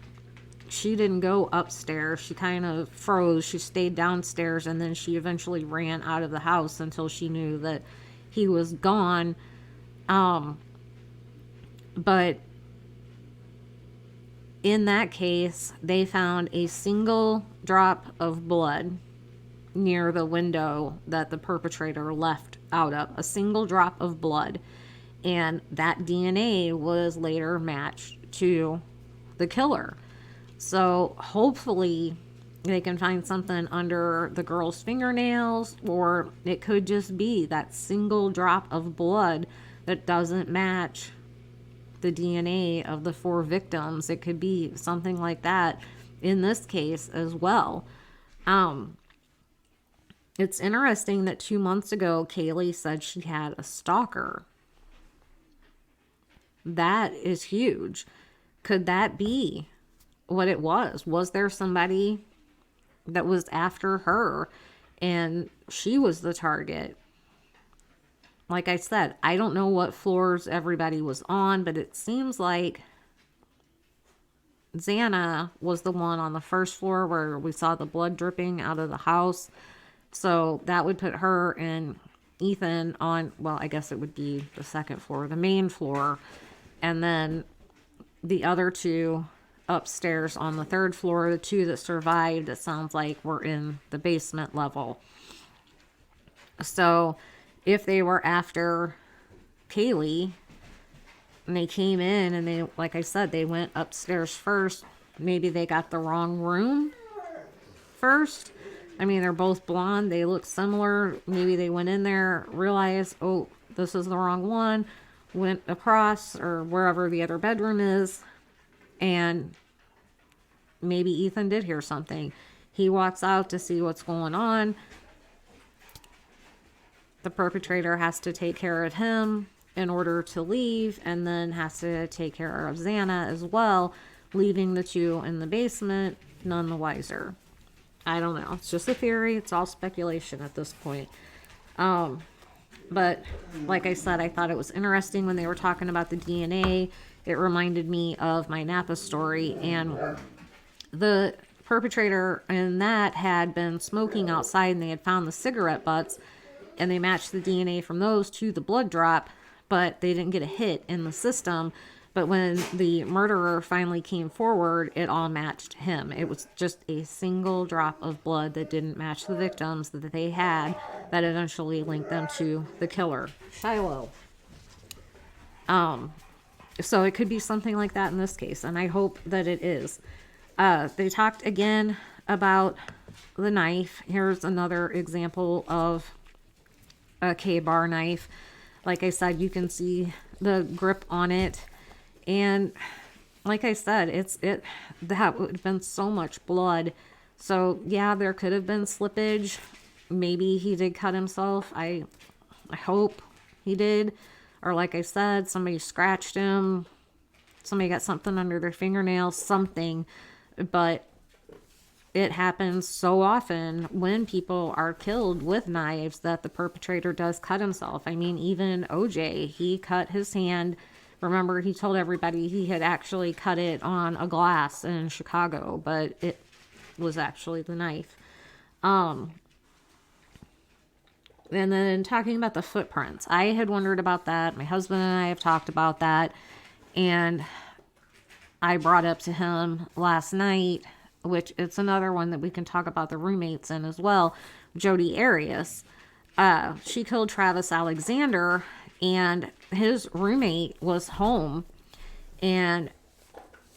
S1: She didn't go upstairs. She kind of froze. She stayed downstairs, and then she eventually ran out of the house until she knew that he was gone. But in that case, they found a single drop of blood near the window that the perpetrator left out of. A single drop of blood. And that DNA was later matched to the killer. So hopefully they can find something under the girl's fingernails, or it could just be that single drop of blood that doesn't match the DNA of the 4 victims. It could be something like that in this case as well. It's interesting that 2 months ago, Kaylee said she had a stalker. That is huge. Could that be what it was? Was there somebody that was after her and she was the target? Like I said, I don't know what floors everybody was on, but it seems like Xana was the one on the first floor where we saw the blood dripping out of the house. So that would put her in Ethan on, well, I guess it would be the second floor, the main floor, and then the other two upstairs on the third floor. The two that survived, it sounds like, were in the basement level. So if they were after Kaylee and they came in and they, like I said, they went upstairs first, maybe they got the wrong room first. I mean, they're both blonde, they look similar. Maybe they went in there, realized, oh, this is the wrong one, went across or wherever the other bedroom is, and maybe Ethan did hear something. He walks out to see what's going on. The perpetrator has to take care of him in order to leave, and then has to take care of Xana as well, leaving the two in the basement, none the wiser. I don't know. It's just a theory. It's all speculation at this point. But like I said, I thought it was interesting when they were talking about the DNA. It reminded me of my Napa story, and the perpetrator in that had been smoking outside, and they had found the cigarette butts, and they matched the DNA from those to the blood drop, but they didn't get a hit in the system. But when the murderer finally came forward, it all matched him. It was just a single drop of blood that didn't match the victims that they had that eventually linked them to the killer, Shiloh. So it could be something like that in this case, and I hope that it is. They talked again about the knife. Here's another example of a K-bar knife. Like I said, you can see the grip on it. And like I said, that would have been so much blood. So yeah, there could have been slippage. Maybe he did cut himself. I hope he did. Or like I said, somebody scratched him. Somebody got something under their fingernails, something. But it happens so often when people are killed with knives that the perpetrator does cut himself. I mean, even OJ, he cut his hand. Remember, he told everybody he had actually cut it on a glass in Chicago, but it was actually the knife. And then talking about the footprints, I had wondered about that. My husband and I have talked about that, and I brought up to him last night, which it's another one that we can talk about the roommates in as well. Jodi Arias, she killed Travis Alexander, and his roommate was home, and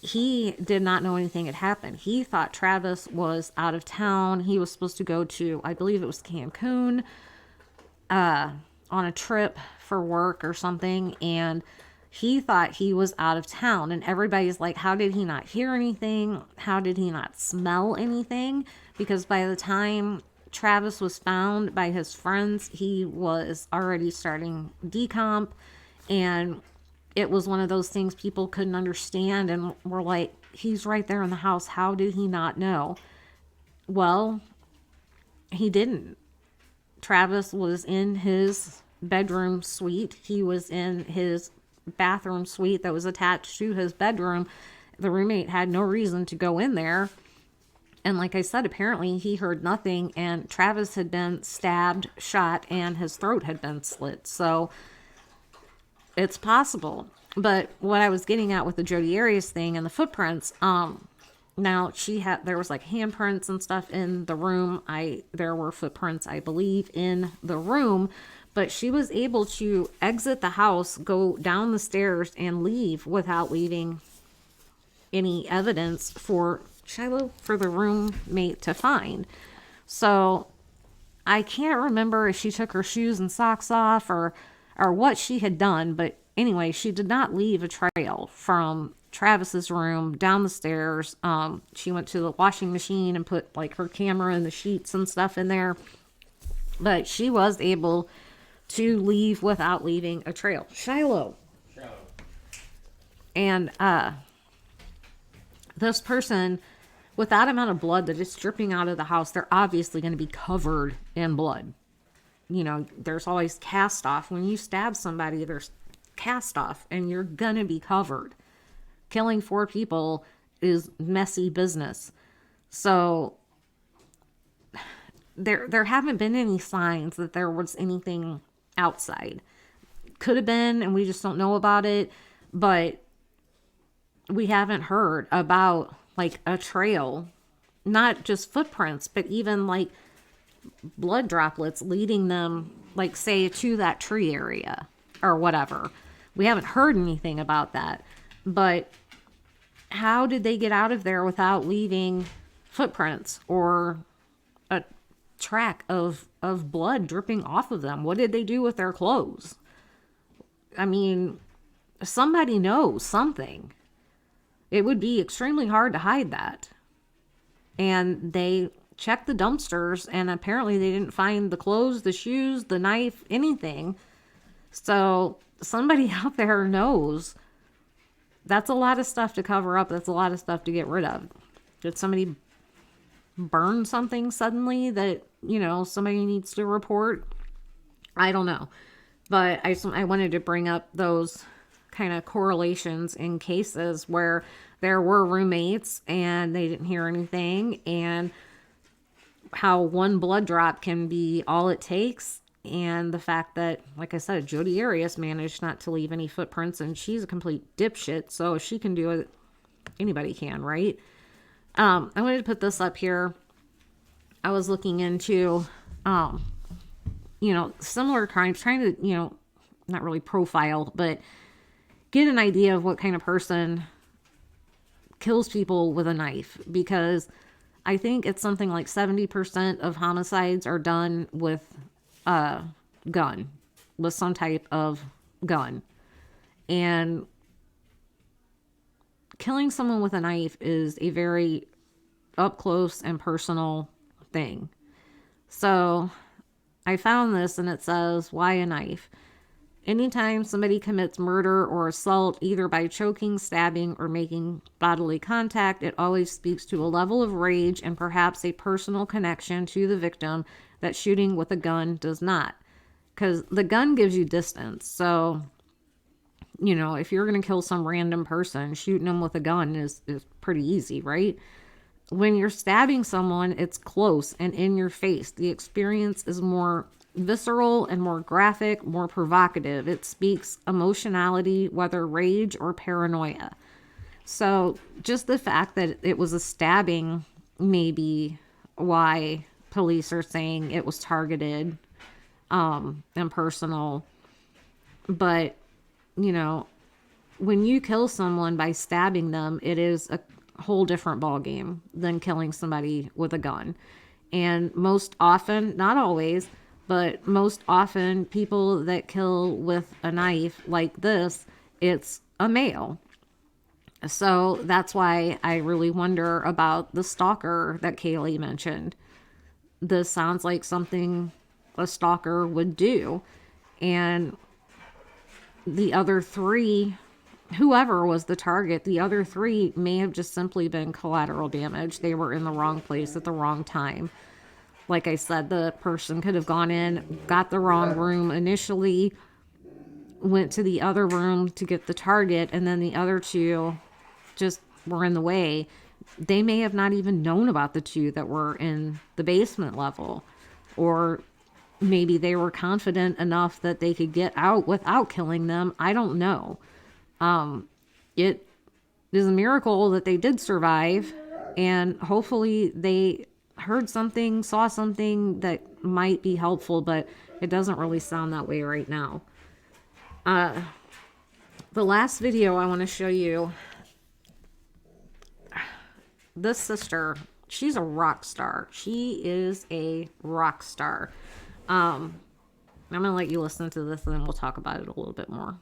S1: he did not know anything had happened. He thought Travis was out of town. He was supposed to go to, I believe it was Cancun, on a trip for work or something, and he thought he was out of town. And everybody's like, how did he not hear anything? How did he not smell anything? Because by the time Travis was found by his friends, he was already starting decomp, and it was one of those things people couldn't understand and were like, he's right there in the house. How did he not know? Well, he didn't. Travis was in his bedroom suite. He was in his bathroom suite that was attached to his bedroom. The roommate had no reason to go in there. And like I said, apparently he heard nothing, and Travis had been stabbed, shot, and his throat had been slit. So it's possible. But what I was getting at with the Jodi Arias thing and the footprints, now there was like handprints and stuff in the room. There were footprints, I believe, in the room, but she was able to exit the house, go down the stairs, and leave without leaving any evidence for Shiloh, for the roommate to find. So I can't remember if she took her shoes and socks off or what she had done, but anyway, she did not leave a trail from Travis's room down the stairs. She went to the washing machine and put like her camera and the sheets and stuff in there, but she was able to leave without leaving a trail. Shiloh. And this person, with that amount of blood that is dripping out of the house, they're obviously going to be covered in blood. You know, there's always cast off. When you stab somebody, there's cast off, and you're going to be covered. Killing 4 people is messy business. So there haven't been any signs that there was anything outside. Could have been, and we just don't know about it, but we haven't heard about like a trail, not just footprints, but even like blood droplets leading them, like say to that tree area or whatever. We haven't heard anything about that, but how did they get out of there without leaving footprints or a track of blood dripping off of them? What did they do with their clothes? I mean, somebody knows something. It would be extremely hard to hide that. And they checked the dumpsters, and apparently they didn't find the clothes, the shoes, the knife, anything. So somebody out there knows. That's a lot of stuff to cover up. That's a lot of stuff to get rid of. Did somebody burn something suddenly that, you know, somebody needs to report? I don't know. But I wanted to bring up those kind of correlations in cases where there were roommates and they didn't hear anything, and how one blood drop can be all it takes. And the fact that, like I said, Jodi Arias managed not to leave any footprints, and she's a complete dipshit. So if she can do it, anybody can, right? I wanted to put this up here. I was looking into, you know, similar crimes, trying to, you know, not really profile, but get an idea of what kind of person kills people with a knife, because I think it's something like 70% of homicides are done with a gun, with some type of gun. And killing someone with a knife is a very up close and personal thing. So I found this, and it says, why a knife? Anytime somebody commits murder or assault, either by choking, stabbing, or making bodily contact, it always speaks to a level of rage and perhaps a personal connection to the victim that shooting with a gun does not. Because the gun gives you distance. So, you know, if you're going to kill some random person, shooting them with a gun is pretty easy, right? When you're stabbing someone, it's close and in your face. The experience is more visceral and more graphic, more provocative. It speaks emotionality, whether rage or paranoia. So just the fact that it was a stabbing may be why police are saying it was targeted and personal. But, you know, when you kill someone by stabbing them, it is a whole different ballgame than killing somebody with a gun. And most often, not always, but most often, people that kill with a knife like this, it's a male. So that's why I really wonder about the stalker that Kaylee mentioned. This sounds like something a stalker would do. And the other three, whoever was the target, the other three may have just simply been collateral damage. They were in the wrong place at the wrong time. Like I said, the person could have gone in, got the wrong room initially, went to the other room to get the target, and then the other two just were in the way. They may have not even known about the two that were in the basement level. Or maybe they were confident enough that they could get out without killing them. I don't know. It is a miracle that they did survive, and hopefully they heard something, saw something that might be helpful, but it doesn't really sound that way right now. The last video I want to show you, this sister, she's a rock star. She is a rock star. I'm going to let you listen to this, and then we'll talk about it a little bit more.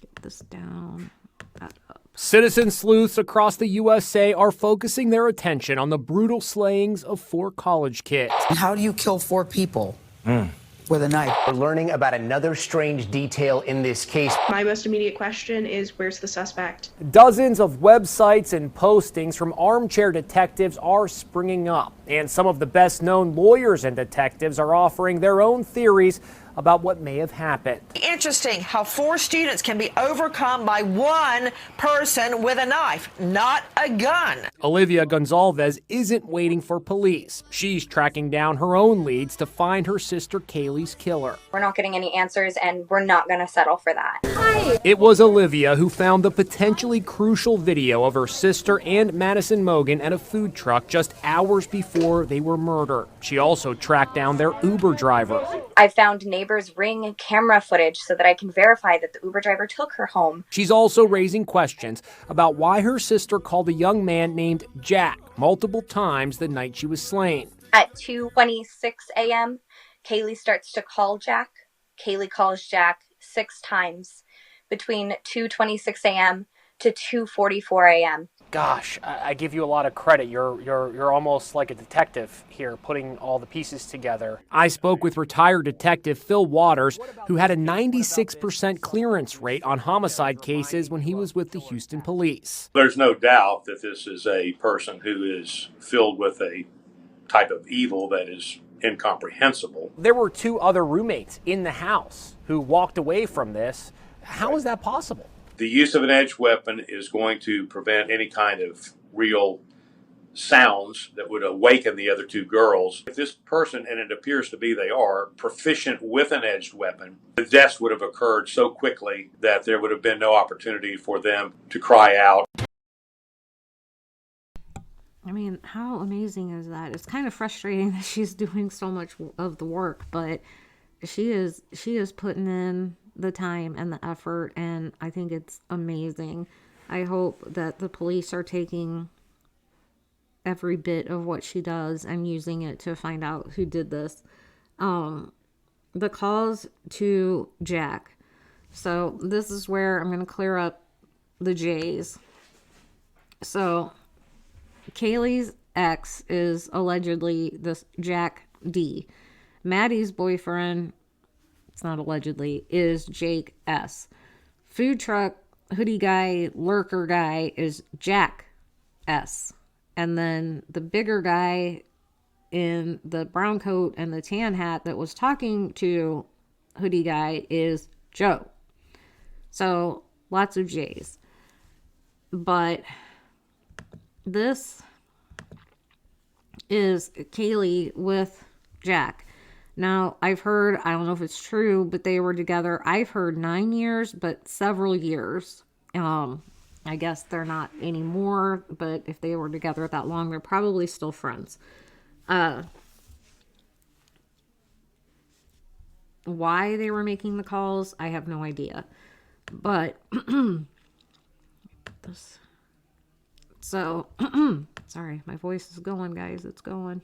S1: Get this down, that up.
S6: Citizen sleuths across the USA are focusing their attention on the brutal slayings of 4 college kids.
S12: How do you kill 4 people with a knife?
S20: We're learning about another strange detail in this case.
S13: My most immediate question is, where's the suspect?
S6: Dozens of websites and postings from armchair detectives are springing up, and some of the best-known lawyers and detectives are offering their own theories about what may have happened.
S14: Interesting how 4 students can be overcome by one person with a knife, not a gun.
S6: Olivia Gonzalez isn't waiting for police. She's tracking down her own leads to find her sister Kaylee's killer.
S24: We're not getting any answers, and we're not going to settle for that. Hi.
S6: It was Olivia who found the potentially crucial video of her sister and Madison Mogan at a food truck just hours before they were murdered. She also tracked down their Uber driver.
S24: I found neighbors' Ring camera footage so that I can verify that the Uber driver took her home.
S6: She's also raising questions about why her sister called a young man named Jack multiple times the night she was slain.
S24: At 2:26 a.m., Kaylee starts to call Jack. Kaylee calls Jack 6 times between 2:26 a.m. to 2:44 a.m.
S6: Gosh, I give you a lot of credit. You're almost like a detective here, putting all the pieces together. I spoke with retired detective Phil Waters, who had a 96% clearance rate on homicide cases when he was with the Houston Police.
S15: There's no doubt that this is a person who is filled with a type of evil that is incomprehensible.
S6: There were 2 other roommates in the house who walked away from this. How is that possible?
S15: The use of an edged weapon is going to prevent any kind of real sounds that would awaken the other 2 girls. If this person, and it appears to be they are, proficient with an edged weapon, the deaths would have occurred so quickly that there would have been no opportunity for them to cry out.
S1: I mean, how amazing is that? It's kind of frustrating that she's doing so much of the work, but she is putting in the time and the effort, and I think it's amazing. I hope that the police are taking every bit of what she does and using it to find out who did this. The calls to Jack. So this is where I'm going to clear up the J's. So Kaylee's ex is allegedly this Jack D. Maddie's boyfriend, it's not allegedly, is Jake S. Food truck hoodie guy, lurker guy is Jack S. And then the bigger guy in the brown coat and the tan hat that was talking to hoodie guy is Joe. So lots of J's. But this is Kaylee with Jack. Now, I've heard, I don't know if it's true, but they were together, I've heard 9 years, but several years. I guess they're not anymore, but if they were together that long, they're probably still friends. Why they were making the calls, I have no idea. But, so, sorry, my voice is going, guys, it's going.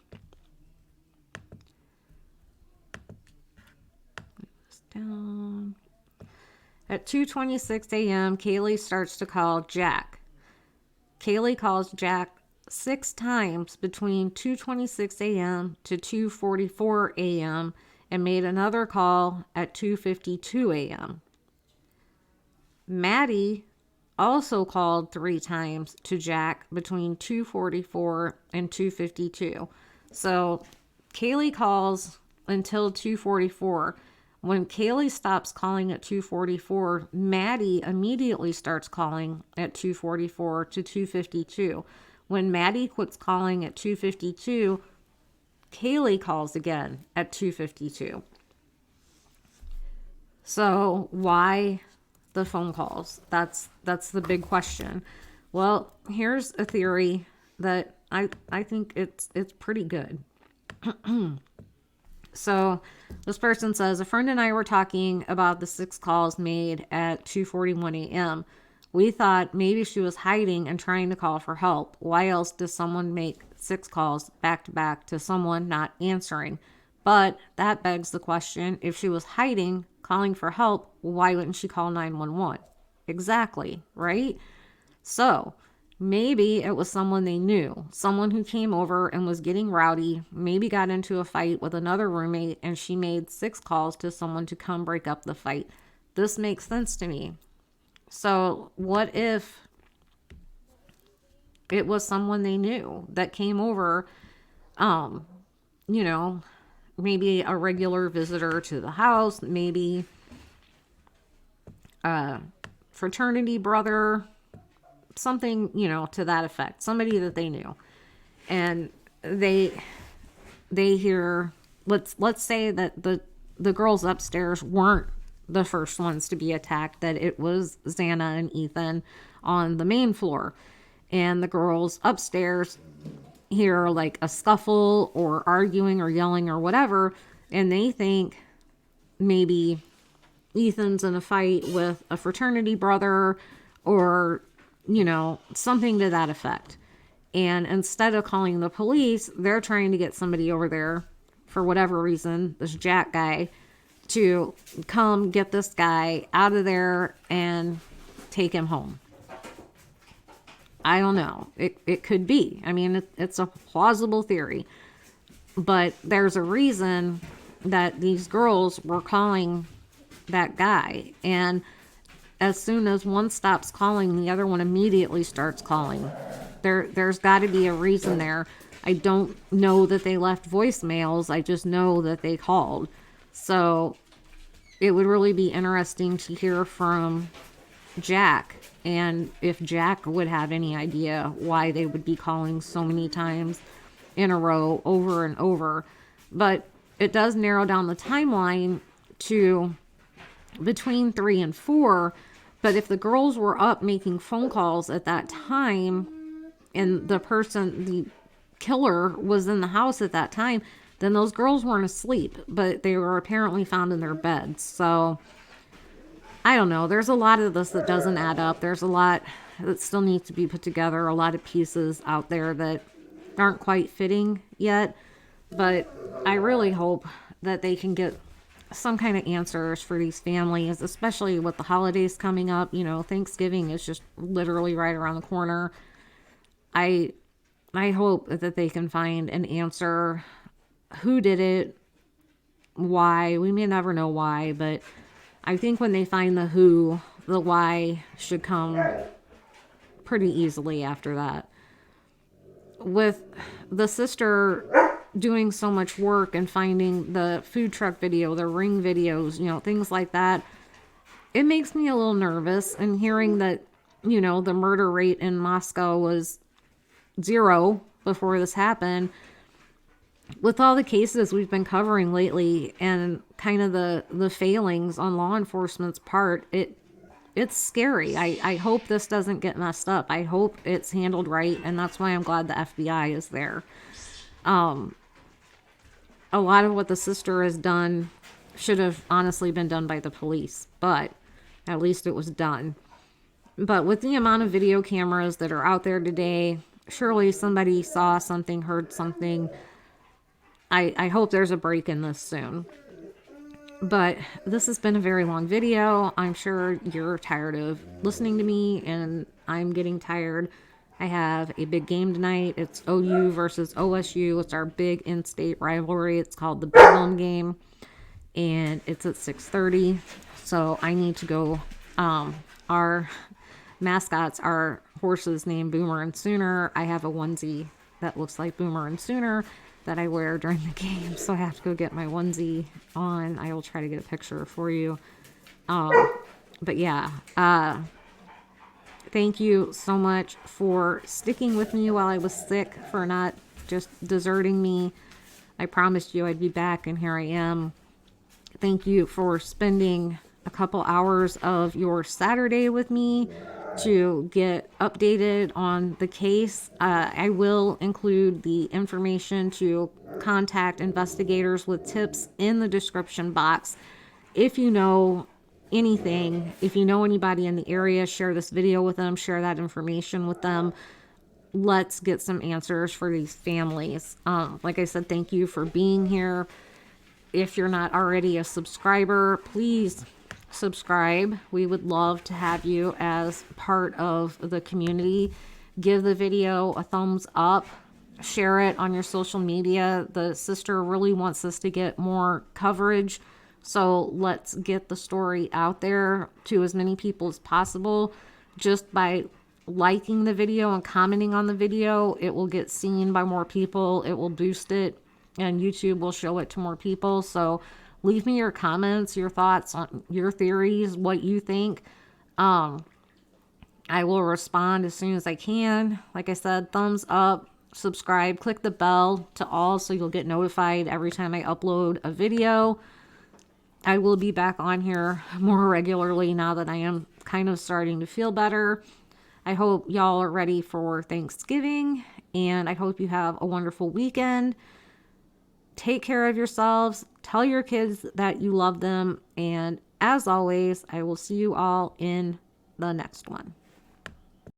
S1: Down. At 2:26 a.m., Kaylee starts to call Jack. Kaylee calls Jack 6 times between 2:26 a.m. to 2:44 a.m. and made another call at 2:52 a.m. Maddie also called 3 times to Jack between 2:44 and 2:52. So Kaylee calls until 2:44. When Kaylee stops calling at 2:44, Maddie immediately starts calling at 2:44 to 2:52. When Maddie quits calling at 2:52, Kaylee calls again at 2:52. So why the phone calls? That's the big question. Well, here's a theory that I think it's pretty good. So this person says, a friend and I were talking about the 6 calls made at 2:41 a.m. We thought maybe she was hiding and trying to call for help. Why else does someone make 6 calls back to back to someone not answering? But that begs the question, if she was hiding, calling for help, why wouldn't she call 911? Exactly, right? So maybe it was someone they knew, someone who came over and was getting rowdy, maybe got into a fight with another roommate, and she made 6 calls to someone to come break up the fight. This makes sense to me. So what if it was someone they knew that came over, maybe a regular visitor to the house, maybe a fraternity brother, something, to that effect, somebody that they knew. And they hear, let's say that the girls upstairs weren't the first ones to be attacked, that it was Xana and Ethan on the main floor, and the girls upstairs hear like a scuffle or arguing or yelling or whatever, and they think maybe Ethan's in a fight with a fraternity brother or, something to that effect. And instead of calling the police, they're trying to get somebody over there for whatever reason, this Jack guy, to come get this guy out of there and take him home. I don't know. It could be. I mean, it's a plausible theory. But there's a reason that these girls were calling that guy. And as soon as one stops calling, the other one immediately starts calling. There's got to be a reason there. I don't know that they left voicemails. I just know that they called. So it would really be interesting to hear from Jack, and if Jack would have any idea why they would be calling so many times in a row over and over. But it does narrow down the timeline to between 3 and 4. But if the girls were up making phone calls at that time and the killer was in the house at that time, then those girls weren't asleep, but they were apparently found in their beds. So I don't know. There's a lot of this that doesn't add up. There's a lot that still needs to be put together. A lot of pieces out there that aren't quite fitting yet. But I really hope that they can get some kind of answers for these families, especially with the holidays coming up. Thanksgiving is just literally right around the corner. I hope that they can find an answer. Who did it? Why? We may never know why, but I think when they find the who, the why should come pretty easily after that. With the sister doing so much work and finding the food truck video, the ring videos, things like that, it makes me a little nervous. And hearing that, the murder rate in Moscow was 0 before this happened, with all the cases we've been covering lately and kind of the failings on law enforcement's part, it's scary. I hope this doesn't get messed up. I hope it's handled right, and that's why I'm glad the FBI is there. A lot of what the sister has done should have honestly been done by the police, but at least it was done. But with the amount of video cameras that are out there today, surely somebody saw something, heard something. I hope there's a break in this soon. But this has been a very long video. I'm sure you're tired of listening to me, and I'm getting tired. I have a big game tonight. It's OU versus OSU. It's our big in-state rivalry. It's called the Bedlam game, and it's at 6:30. So I need to go. Our mascots are horses named Boomer and Sooner. I have a onesie that looks like Boomer and Sooner that I wear during the game, so I have to go get my onesie on. I will try to get a picture for you. But yeah, thank you so much for sticking with me while I was sick, for not just deserting me. I promised you I'd be back, and here I am. Thank you for spending a couple hours of your Saturday with me to get updated on the case. I will include the information to contact investigators with tips in the description box. If you know anything, if you know anybody in the area, share this video with them, share that information with them. Let's get some answers for these families. Like I said, thank you for being here. If you're not already a subscriber, please subscribe. We would love to have you as part of the community. Give the video a thumbs up, share it on your social media. The sister really wants us to get more coverage, so let's get the story out there to as many people as possible. Just by liking the video and commenting on the video, it will get seen by more people. It will boost it. and YouTube will show it to more people. So leave me your comments, your thoughts on your theories, what you think. I will respond as soon as I can. Like I said, thumbs up, subscribe, click the bell to all so you'll get notified every time I upload a video. I will be back on here more regularly now that I am kind of starting to feel better. I hope y'all are ready for Thanksgiving, and I hope you have a wonderful weekend. Take care of yourselves. Tell your kids that you love them. And as always, I will see you all in the next one.